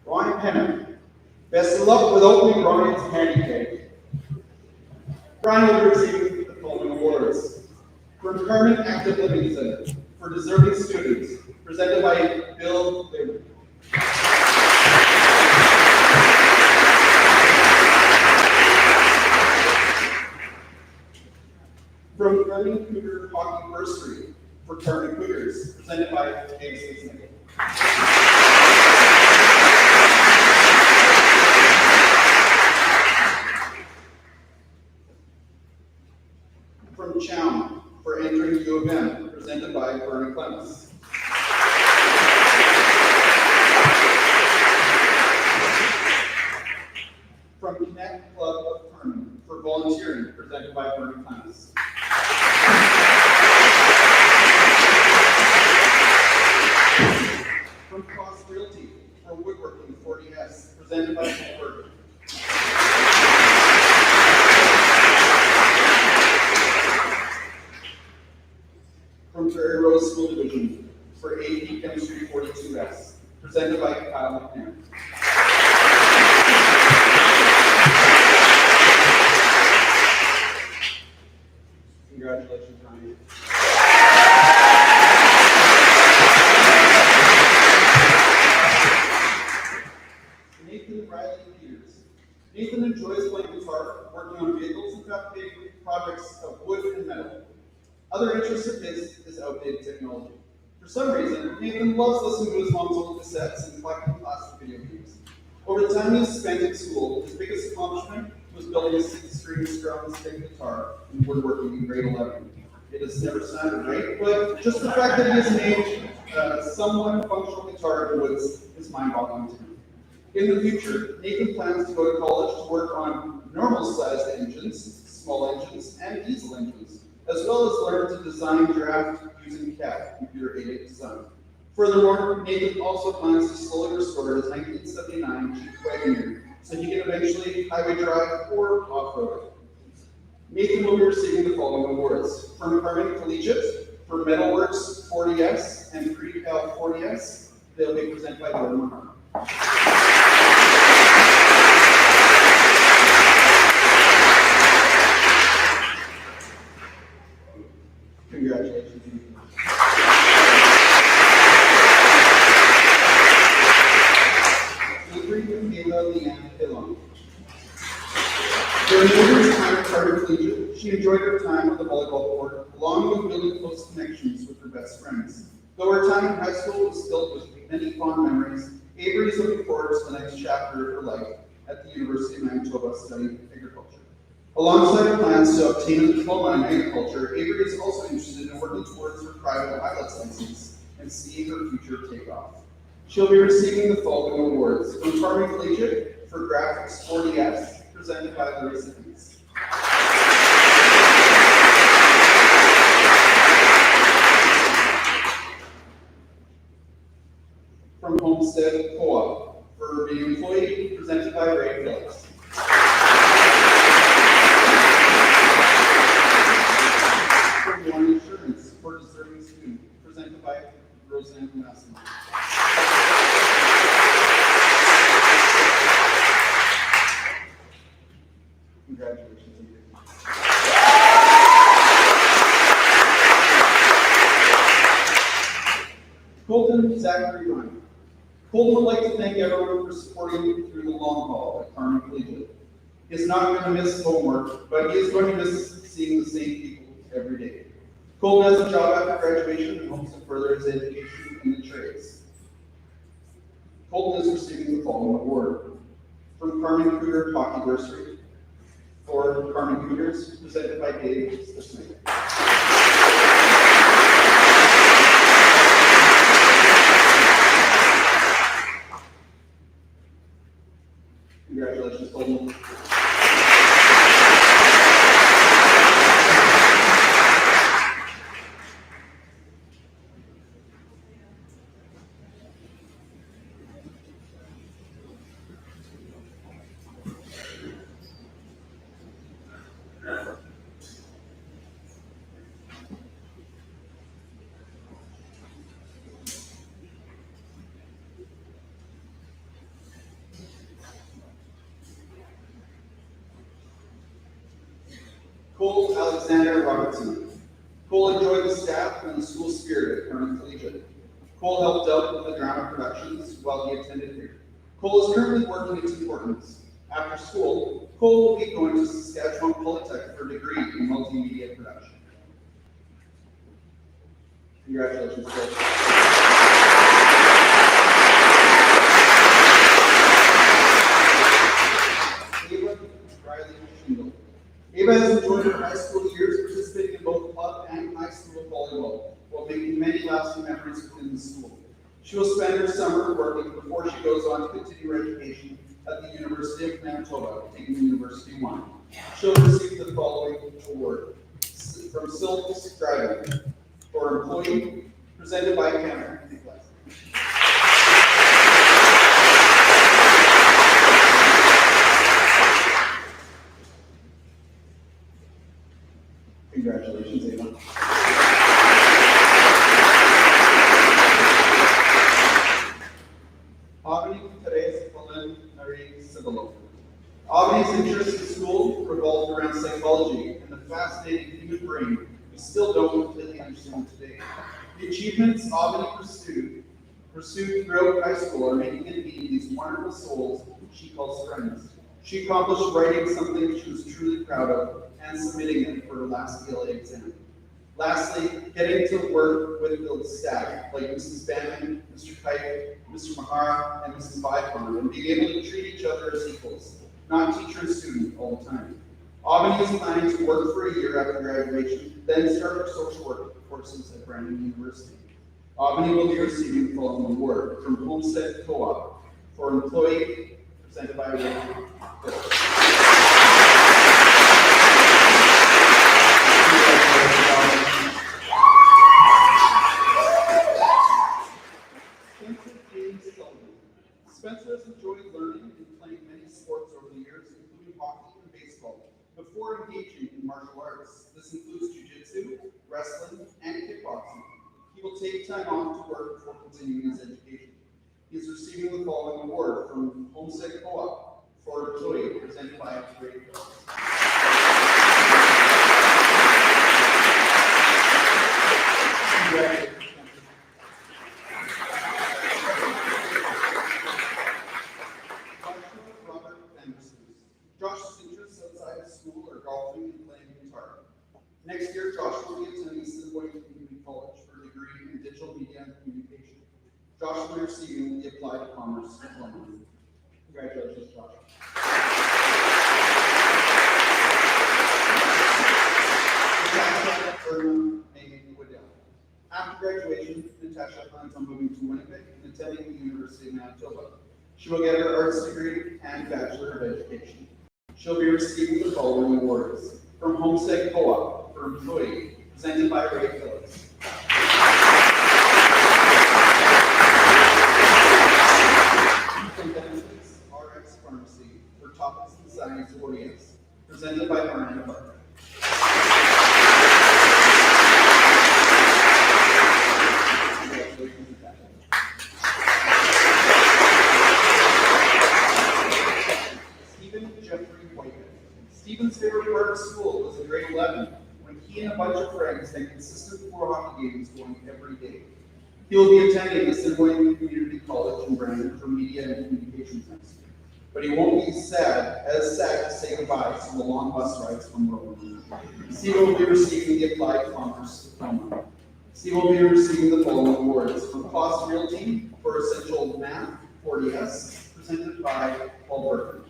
Ryan Penner. Best of luck with opening Ryan's candy cake. Ryan will be receiving the following awards. From Carman Active Living Center for deserving students, presented by Bill Bailey. From Carman Cougar Hockey Bursary for Carman Cougars, presented by Dave Spitzner. From Chown for entering U of M, presented by Vernon Clemens. From Connect Club of Carman for volunteering, presented by Vernon Clemens. School Division for AP Chemistry 42S, presented by Kyle McNair. Congratulations, Ryan. Nathan Riley Peters. Nathan enjoys playing guitar, working on vehicles, and fabricating projects of wood and metal. Other interests of his is outdated technology. For some reason, Nathan loves listening to his mom's old cassettes and collecting plastic video games. Over the time he spent in school, his biggest accomplishment was building a 6-string strung stick guitar and woodworking in grade 11. It has never sounded right, but just the fact that he has made somewhat functional guitar in the woods is mind-boggling to me. In the future, Nathan plans to go to college to work on normal-sized engines, small engines, and diesel engines, as well as learn to design draft using CAD, computer-aided design. Furthermore, Nathan also plans to slowly restore his 1979 Jeep Wagoneer so he can eventually highway drive or off-road it. Nathan will be receiving the following awards: from Carman Collegiate for Metalworks 40S and Pre-Cal 40S. They'll be presented by Gordon Mahar. Congratulations. During Nathan's time at Carman Collegiate, she enjoyed her time on the volleyball court, along with building close connections with her best friends. Though her time in high school was filled with many fond memories, Avery is looking forward to the next chapter of her life at the University of Manitoba studying agriculture. Alongside her plans to obtain a diploma in agriculture, Avery is also interested in working towards her private pilot's license and seeing her future take off. She'll be receiving the following awards: from Carman Collegiate for Graphics 40S, presented by the recipients. From Homestead Co-op for being employee, presented by Ray Phillips. From One Insurance for deserving student, presented by Roseanne Masson. Congratulations. Colton Zachary Ryan. Colton would like to thank everyone for supporting him through the long haul at Carman Collegiate. He is not going to miss homework, but he is going to miss seeing the same people every day. Colton has a job after graduation and hopes to further his education in the trades. Colton is receiving the following award: from Carman Cougar Hockey Bursary for Carman Cougars, presented by Dave Smith. Congratulations, Colton. Cole Alexander Robertson. Cole enjoyed the staff and the school spirit at Carman Collegiate. Cole helped out with the drama productions while he attended here. Cole is currently working at Tim Hortons. After school, Cole will be going to Saskatchewan Polytech for a degree in multimedia production. Congratulations, Cole. Ava has enjoyed her high school years participating in both club and high school volleyball, while making many lasting memories within the school. She will spend her summer working before she goes on to continue her education at the University of Manitoba, taking University 1. She'll receive the following award: from Silk Driving for employee, presented by Cameron. Congratulations, Ava. Albany pursued throughout high school are making and meeting these wonderful souls she calls friends. She accomplished writing something she was truly proud of and submitting it for her last ELA exam. Lastly, getting to work with the staff like Mrs. Bannon, Mr. Kite, Mr. Mahara, and Mrs. Byfarm, and being able to treat each other as equals, not teacher and student all the time. Albany is planning to work for a year after graduation, then start her social work courses at Brandon University. Albany will be receiving the following award from Homestead Co-op for employee presented by Rachel. Spencer has enjoyed learning and playing many sports over the years, including hockey and baseball, before engaging in martial arts. This includes jiu-jitsu, wrestling, and kickboxing. He will take time off to work before continuing his education. He is receiving the following award from Homestead Co-op for employee presented by Great Hills. Josh's interests outside of school are golfing and playing guitar. Next year, Josh will be attending Savoy Community College for a degree in digital media and communication. Josh will be receiving the Applied Commerce diploma. Congratulations, Josh. After graduation, Natasha plans on moving to Winnipeg and attending the University of Manitoba. She will get her arts degree and Bachelor of Education. She'll be receiving the following awards from Homestead Co-op for employee, presented by Ray Phillips. From Benefits RX Pharmacy for Topics in Science ODS, presented by Marina Barker. Stephen's favorite part of school was in grade 11, when he and a bunch of friends had consistent floor hockey games going every day. He will be attending the Savoy Community College in Brandon for Media and Communications next year. But he won't be sad to say goodbye to the long bus rides from Rome. Stephen will be receiving the Applied Commerce diploma. Stephen will be receiving the following awards from Cost Realty for Essential Math 40S, presented by Paul Burton.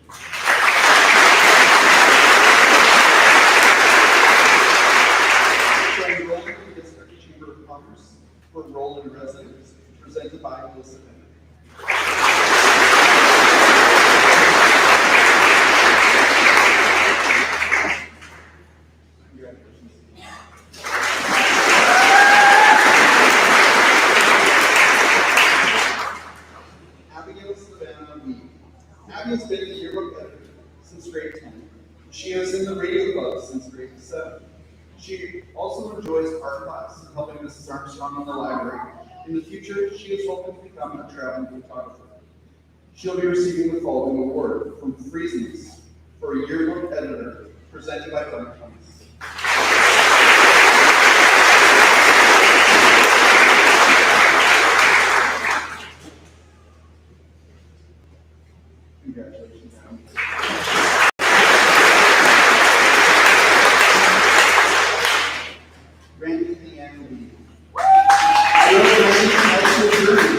From Rolling District Chamber of Commerce for Rolling Residents, presented by Melissa Bennett. Congratulations. Abigail Savannah Lee. Abby has been the yearbook editor since grade 10. She is in the radio club since grade 7. She also enjoys art class and helping Mrs. Armstrong in the library. In the future, she is hoping to become a traveling photographer. She'll be receiving the following award from Friesens for a yearbook editor, presented by Carman Collegiate. Congratulations, Adam.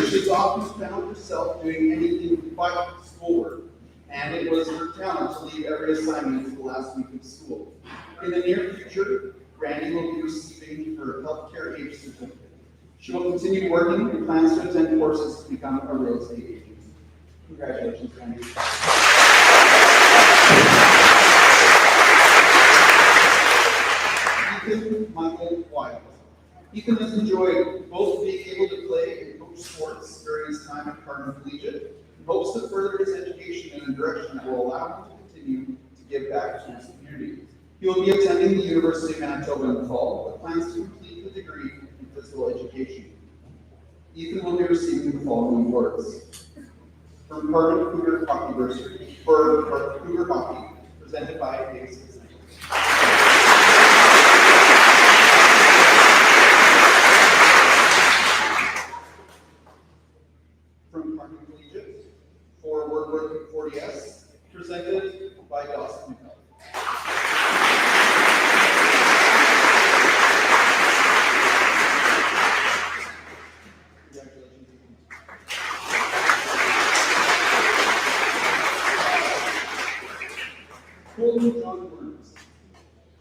She's often found herself doing anything but schoolwork, and it was her talent to leave every assignment to the last week of school. In the near future, Randy will be receiving her healthcare age certificate. She will continue working and plans to attend courses to become a real estate agent. Congratulations, Randy. Ethan Michael White. Ethan has enjoyed both being able to play and coach sports during his time at Carman Collegiate and hopes to further his education in a direction that will allow him to continue to give back to his community. He will be attending the University of Manitoba in the fall, but plans to complete the degree in physical education. Ethan will be receiving the following awards from Carman Cougar Hockey Bursary for Cougar Hockey, presented by Davis.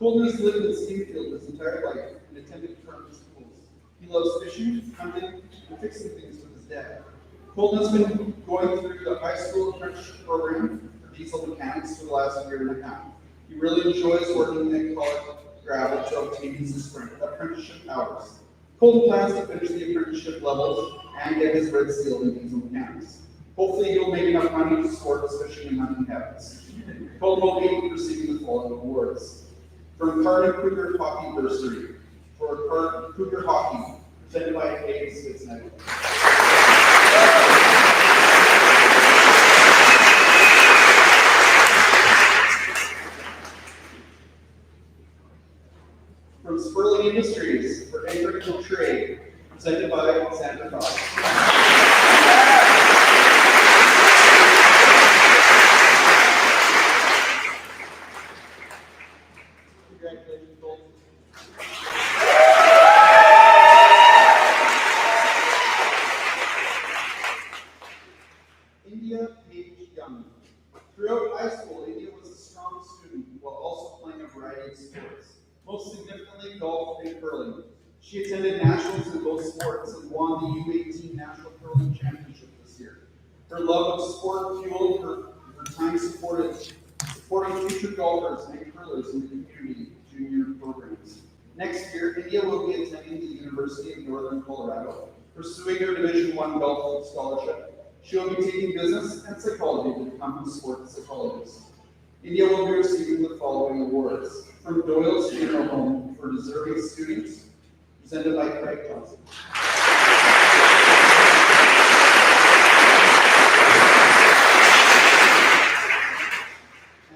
Colton has lived in Steamfield his entire life and attended Carman schools. He loves fishing, hunting, and fixing things with his dad. Colton has been going through the high school apprenticeship program for diesel mechanics for the last year and a half. He really enjoys working at college gravel to obtain his apprenticeship hours. Colton plans to finish the apprenticeship levels and get his red seal in diesel mechanics. Hopefully he'll make enough money to support his fishing and hunting habits. Colton will be receiving the following awards. From Carman Cougar Hockey Bursary for Carman Cougar Hockey, presented by Hayes Fitznight. From Sperling Industries for Agricultural Trade, presented by Sandra Fox. Congratulations, Colton. India Page Young. Throughout high school, India was a strong student while also playing a variety of sports, most significantly golf and curling. She attended nationals in both sports and won the U18 National Curling Championship this year. Her love of sport fueled her time supporting future golfers and curlers in the community junior programs. Next year, India will be attending the University of Northern Colorado, pursuing her Division I golf scholarship. She will be taking business and psychology to become a sports psychologist. India will be receiving the following awards. From Doyle's Funeral Home for deserving students, presented by Craig Johnson.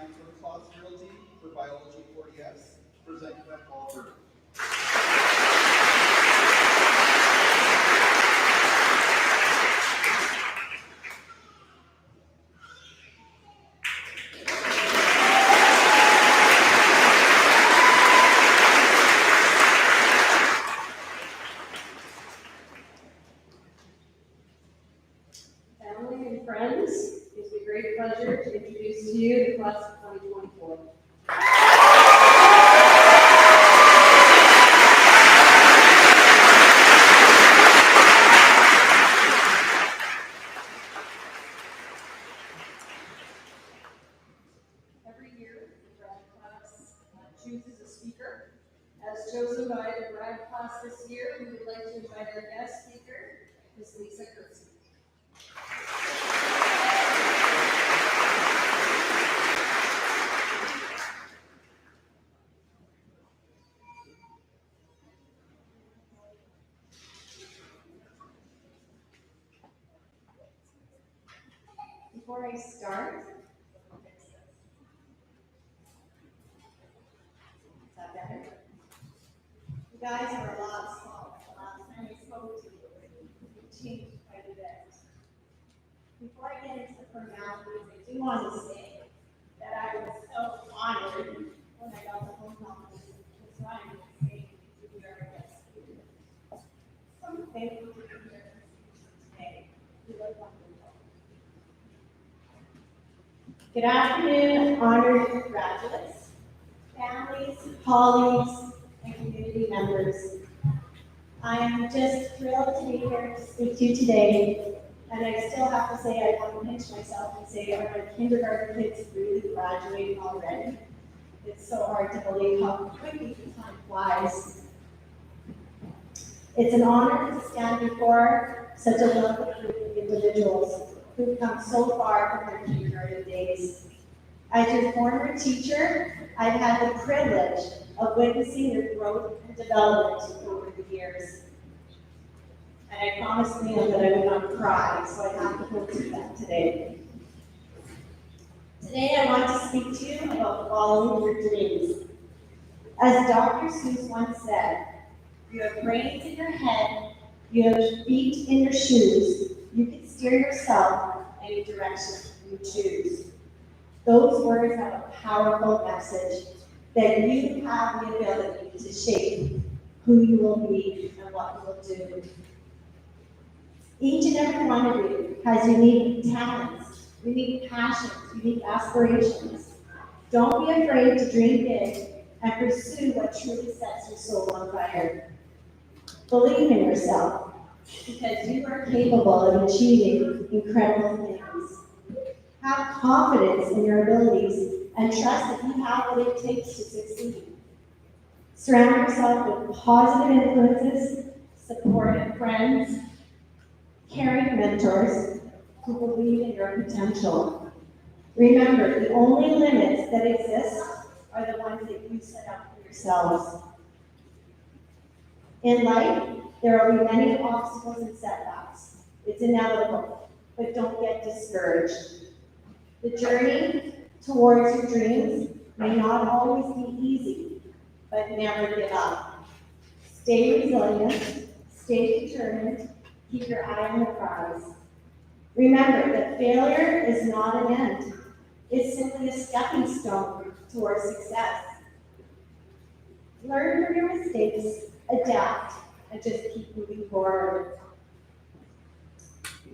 And from Claus Realty for Biology 40S, presented by Paul Burke. Family and friends, it gives me great pleasure to introduce to you the class of 2024. Every year, the grad class chooses a speaker. As chosen by the grad class this year, we would like to invite our guest speaker, Ms. Lisa Kurtzman. Before I start, is that better? You guys are a lot smaller. The last time I spoke to you, you've changed quite a bit. Before I get into the formalities, I do want to say that I was so honored when I got the phone call from Ms. Ryan saying you were our guest speaker. So thank you for being here today. You look wonderful. Good afternoon, honored graduates, families, colleagues, and community members. I am just thrilled to be here to speak to you today, and I still have to say I want to pinch myself and say are my kindergarten kids really graduating already? It's so hard to believe how quickly the time flies. It's an honor to stand before such a lovely group of individuals who've come so far from their kindergarten days. As your former teacher, I've had the privilege of witnessing their growth and development over the years. And I promised Liam that I would not cry, so I have to hold to that today. Today I want to speak to you about following your dreams. As Dr. Seuss once said, you have brains in your head, you have feet in your shoes, you can steer yourself any direction you choose. Those words have a powerful message that you have the ability to shape who you will be and what you will do. Each and every one of you has unique talents, unique passions, unique aspirations. Don't be afraid to dream big and pursue what truly sets your soul on fire. Believe in yourself, because you are capable of achieving incredible things. Have confidence in your abilities and trust that you have what it takes to succeed. Surround yourself with positive influences, supportive friends, caring mentors who believe in your potential. Remember, the only limits that exist are the ones that you set up for yourselves. In life, there will be many obstacles and setbacks. It's inevitable, but don't get discouraged. The journey towards your dreams may not always be easy, but never give up. Stay resilient, stay determined, keep your eye on the prize. Remember that failure is not an end. It's simply a stepping stone towards success. Learn from your mistakes, adapt, and just keep moving forward.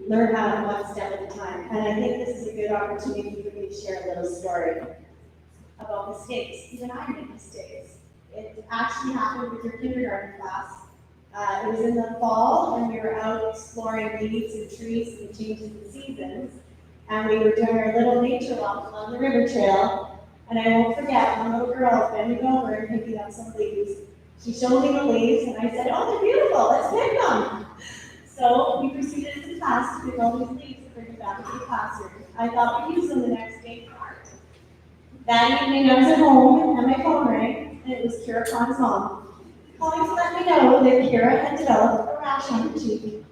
Learn how to one step at a time. And I think this is a good opportunity for me to share a little story about mistakes. Even I make mistakes. It actually happened with your kindergarten class. It was in the fall, and we were out exploring weeds and trees and changing the seasons. And we were doing our little nature walk along the river trail. And I won't forget, one little girl bending over and picking up some leaves. She showed me the leaves, and I said, "Oh, they're beautiful, let's pick them." So we proceeded as a class to pick all these leaves and bring them back to the classroom. I thought we'd use them the next day for art. That evening, I was at home, and my phone rang, and it was Kira Khan's mom, calling to let me know that Kira had developed a rash on her cheek.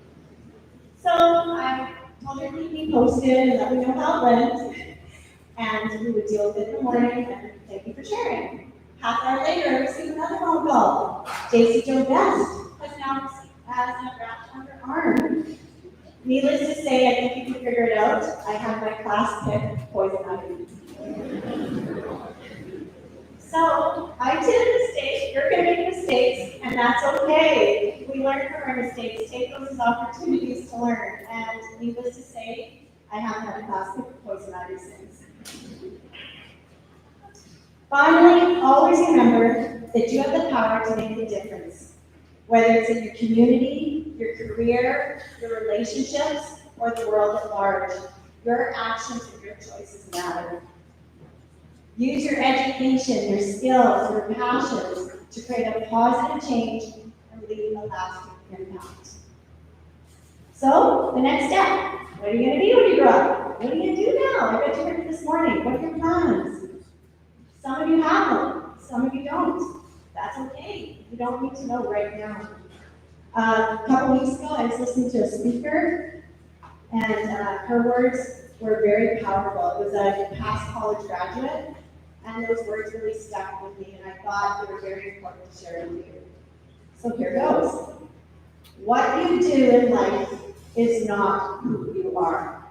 So I told her to keep me posted and let me know how it went, and we would deal with it in the morning, and thank you for sharing. Half an hour later, I received another phone call. Daisy Jo Best has a rash on her arm. Needless to say, I think you can figure it out. I had my class pick poison ivy. So I did a mistake. You're going to make mistakes, and that's okay. We learn from our mistakes. Take those as opportunities to learn. And needless to say, I haven't had a class pick poison ivy since. Finally, always remember that you have the power to make a difference. Whether it's in your community, your career, your relationships, or the world at large, your actions and your choices matter. Use your education, your skills, your passions to create a positive change and leave a lasting impact. So, the next step, what are you going to be when you grow up? What are you going to do now? I bet you heard it this morning. What are your plans? Some of you have them, some of you don't. That's okay. You don't need to know right now. A couple weeks ago, I was listening to a speaker, and her words were very powerful. It was a past college graduate, and those words really stuck with me, and I thought they were very important to share with you. So here goes. What you do in life is not who you are.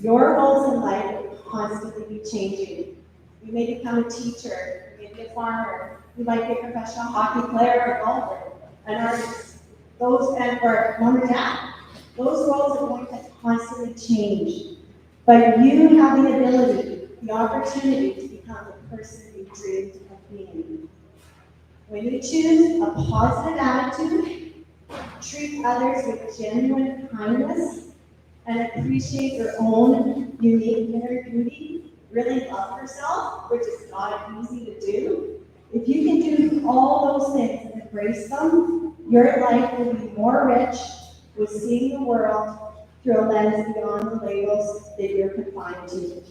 Your roles in life will constantly be changing. You may become a teacher, you may be a farmer, you might be a professional hockey player or golfer, an artist, or mom or dad. Those roles are going to constantly change. But you have the ability, the opportunity to become the person you dreamed of being. When you choose a positive attitude, treat others with genuine kindness, and appreciate your own unique inner beauty, really love yourself, which is not easy to do. If you can do all those things and embrace them, your life will be more rich with seeing the world through a lens beyond the labels that you're confined to.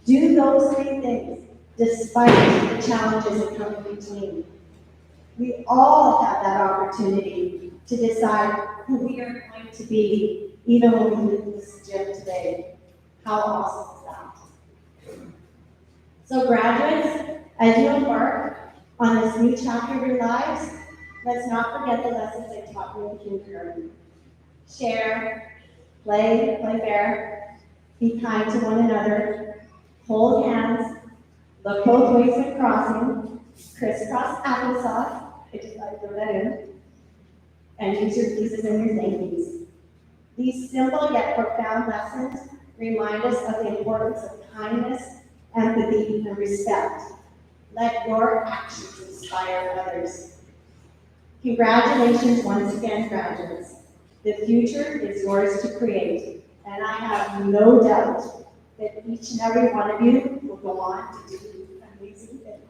Do those three things despite the challenges that come in between. We all have that opportunity to decide who we are going to be, even when we leave this gym today. How awesome is that? So graduates, as you embark on this new chapter of your lives, let's not forget the lessons I taught you in kindergarten. Share, play fair, be kind to one another, hold hands, look both ways when crossing, crisscross applesauce, I just like to throw that in, and use your pieces and your thank yous. These simple yet profound lessons remind us of the importance of kindness, empathy, and respect. Let your actions inspire others. Congratulations once again, graduates. The future is yours to create, and I have no doubt that each and every one of you will go on to do amazing things.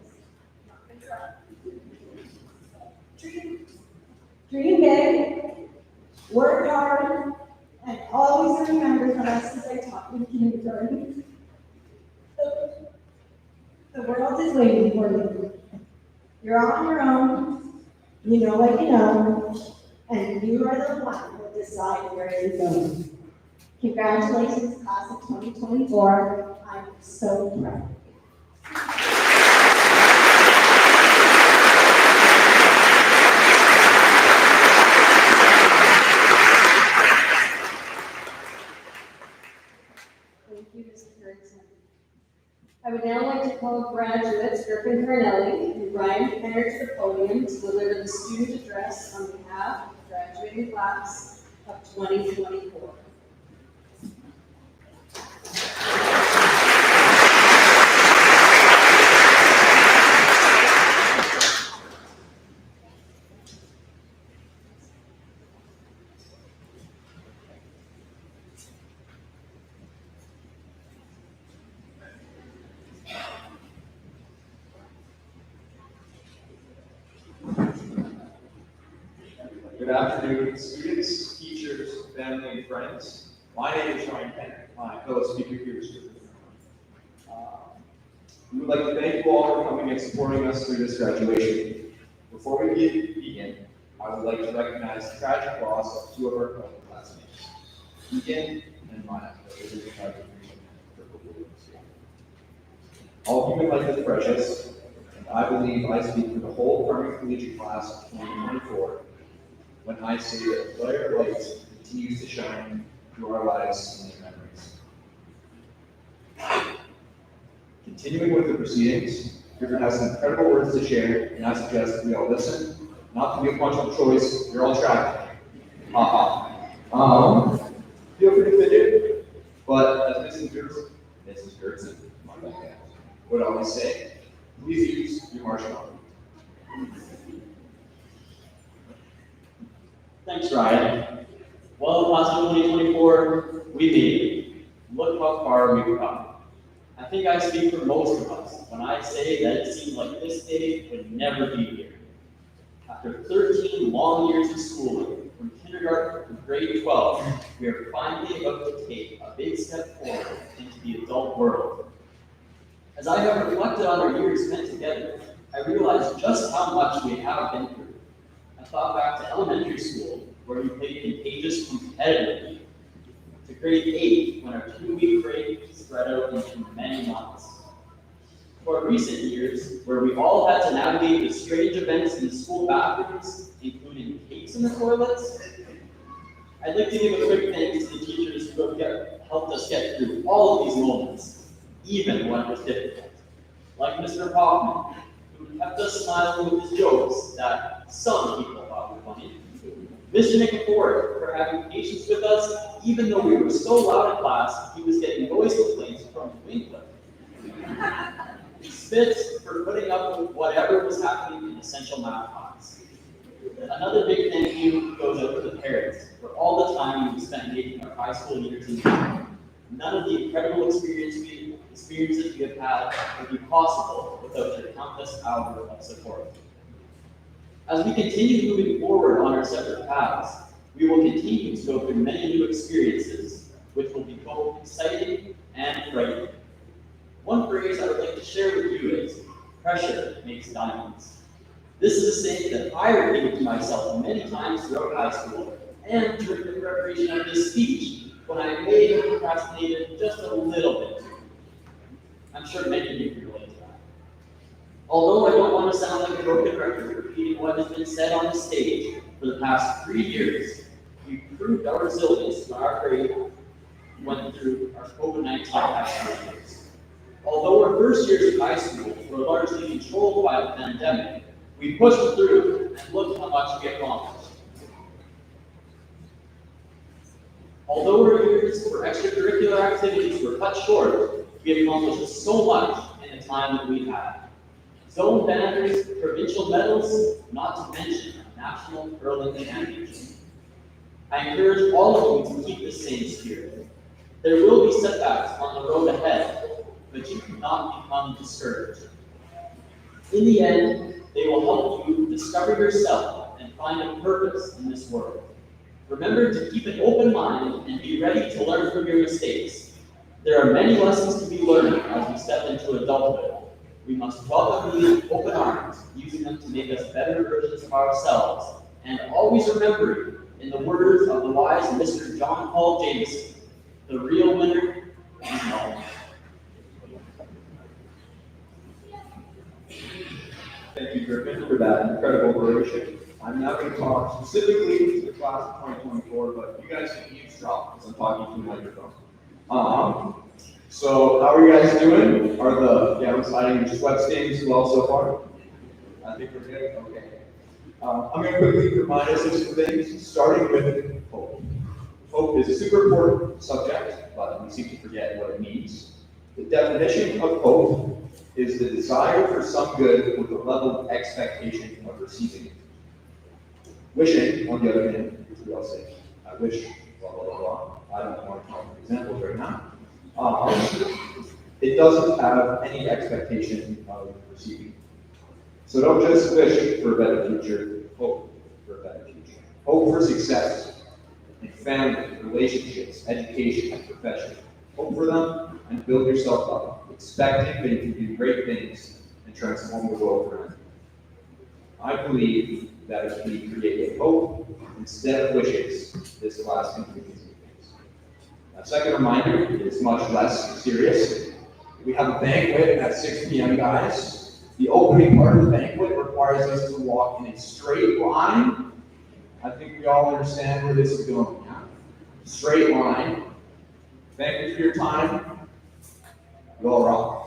Dream big, work hard, and always remember the lessons I taught you in kindergarten. The world is waiting for you. You're on your own, you know what you know, and you are the one who will decide where you go. Congratulations, class of 2024. I'm so proud. Thank you, Mr. Erickson. I would now like to call graduates Griffin Carnelli and Brian Penner to the podium to deliver the student address on behalf of the graduating class of 2024. Good afternoon, students, teachers, family, and friends. My name is Ryan Penner. My fellow speaker here is Griffin. We would like to thank you all for coming and supporting us through this graduation. Before we begin, I would like to recognize the tragic loss of two of our fellow classmates, Egan and Maya. All human life is precious, and I believe I speak for the whole Carman Collegiate class of 2024 when I say that the brighter light continues to shine through our lives and their memories. Continuing with the proceedings, Griffin has some incredible words to share, and I suggest we all listen, not to be a multiple choice, you're all trapped. Feel free to fit in, but as Mrs. Gertson, my bad, would always say, please use your marshmallow. Thanks, Ryan. Well, class of 2024, we made it. Look how far we've come. I think I speak for most of us when I say that it seems like this day would never be here. After 13 long years of schooling, from kindergarten to grade 12, we are finally about to take a big step forward into the adult world. As I have reflected on our years spent together, I realized just how much we have been through. I thought back to elementary school, where we played contagious competitively, to grade 8, when our 2-week break spread out into many months. To our recent years, where we all had to navigate the strange events in the school bathrooms, including cakes in the toilets. I'd like to give a quick thanks to the teachers who have helped us get through all of these moments, even when it was difficult. Like Mr. Hoffman, who kept us smiling with his jokes that some people thought were funny. Mr. Nicafor for having patience with us, even though we were so loud in class, he was getting noise complaints from Winkler. Spitz for putting up with whatever was happening in essential math class. Another big thank you goes out to the parents for all the time we spent making our high school years in town. None of the incredible experiences we have had would be possible without your countless hours of support. As we continue moving forward on our separate paths, we will continue to go through many new experiences, which will be both exciting and frightening. One phrase I would like to share with you is, pressure makes diamonds. This is a saying that I repeated to myself many times throughout high school and during the preparation of this speech, when I may have procrastinated just a little bit. I'm sure many of you can relate to that. Although I don't want to sound like a broken record repeating what has been said on the stage for the past 3 years, we proved our resilience when our grade went through our COVID-19 past years. Although our first years of high school were largely controlled by the pandemic, we pushed through and look how much we accomplished. Although our years for extracurricular activities were cut short, we accomplished so much in the time that we had. zone banners, provincial medals, not to mention a national hurling championship. I encourage all of you to keep the same spirit. There will be setbacks on the road ahead, but you cannot become discouraged. In the end, they will help you discover yourself and find a purpose in this world. Remember to keep an open mind and be ready to learn from your mistakes. There are many lessons to be learned as we step into adulthood. We must welcome these with open arms, using them to make us better versions of ourselves, and always remembering, in the words of the wise Mr. John Paul Jameson, the real winner is knowledge. Thank you, Griffin, for that incredible oration. I'm now going to talk specifically to the class of 2024, but you guys can eavesdrop because I'm talking to the microphone. So how are you guys doing? Are the gowns hiding your sweat stains well so far? I think we're good. Okay. I'm going to quickly remind us of some things, starting with hope. Hope is a super important subject, but we seem to forget what it means. The definition of hope is the desire for some good with a level of expectation of receiving it. Wishing, on the other hand, which we all say, I wish, blah, blah, blah, blah. I don't want to come up with examples right now. It doesn't have any expectation of receiving. So don't just wish for a better future, hope for a better future. Hope for success in family, relationships, education, and profession. Hope for them and build yourself up, expecting that you can do great things and transform the world around you. I believe that if we create hope instead of wishes, this class can do easy things. A second reminder is much less serious. We have a banquet at 6 p.m., guys. The opening part of the banquet requires us to walk in a straight line. I think we all understand where this is going now. Straight line. Thank you for your time. You all rock.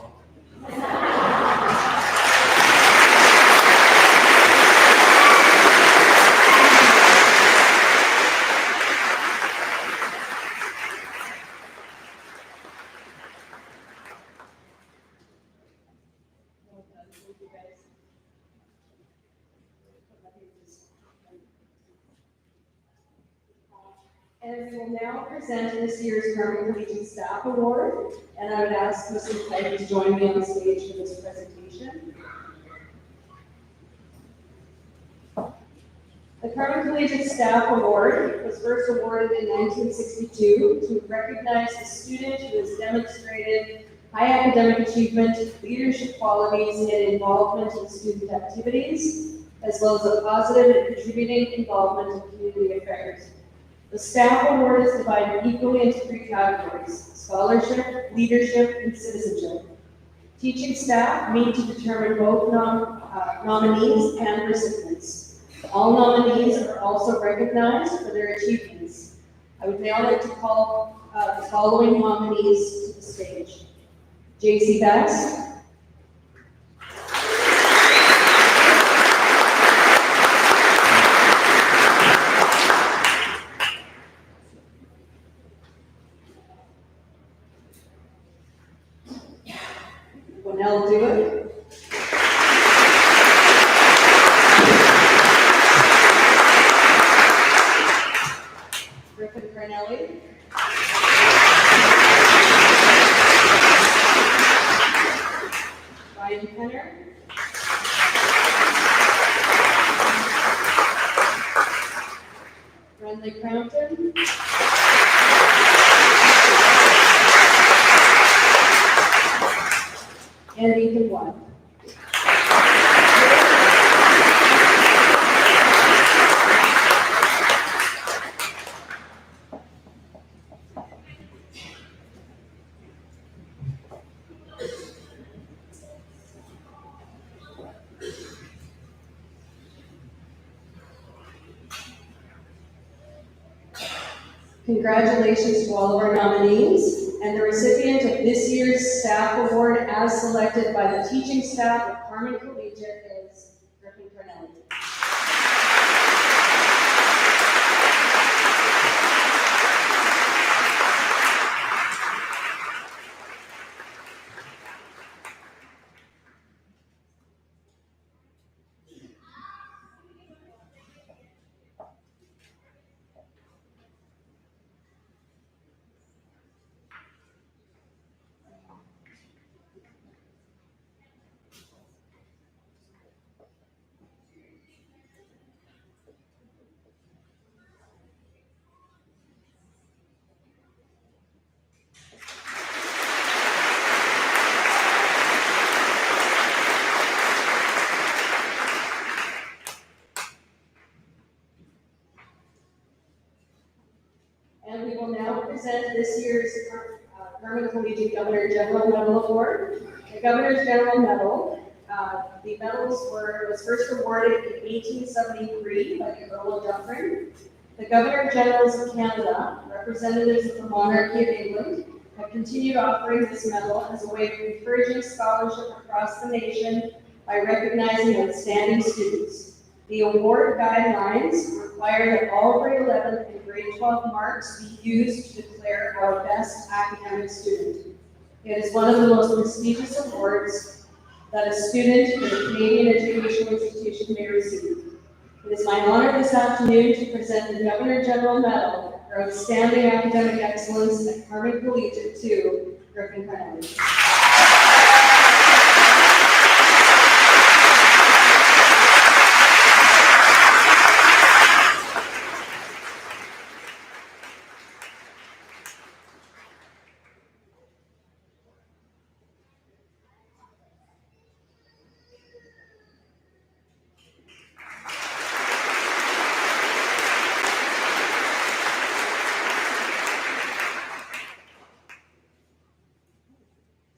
And we will now present this year's Carman Collegiate Staff Award, and I would ask Mr. Clegg to join me on stage for this presentation. The Carman Collegiate Staff Award was first awarded in 1962 to recognize a student who has demonstrated high academic achievement, leadership qualities, and involvement in student activities, as well as a positive and contributing involvement in community affairs. The staff award is divided equally into 3 categories: scholarship, leadership, and citizenship. Teaching staff meet to determine both nominees and recipients. All nominees are also recognized for their achievements. I would now like to call the following nominees to the stage: J.C. Best, I'll do it. Griffin Carnelli. Ryan Penner. Brentley Crampton. And Ethan Watt. Congratulations to all of our nominees, and the recipient of this year's staff award as selected by the teaching staff of Carman Collegiate is Griffin Carnelli. And we will now present this year's Carman Collegiate Governor General Medal Award. The Governor's General Medal, the medals was first awarded in 1873 by the Earl of Dufferin. The Governor Generals of Canada, representatives of the monarchy of England, have continued offering this medal as a way of encouraging scholarship across the nation by recognizing outstanding students. The award guidelines require that all grade 11 and grade 12 marks be used to declare our best academic student. It is one of the most prestigious awards that a student in a Canadian educational institution may receive. It is my honor this afternoon to present the Governor General Medal for outstanding academic excellence at Carman Collegiate to Griffin Connelly.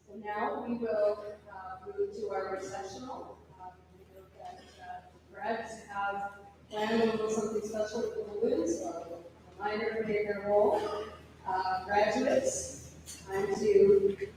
So now we will move to our recessional. We know that grads have planned a little something special with the balloons, so a reminder to play their role. Graduates, time to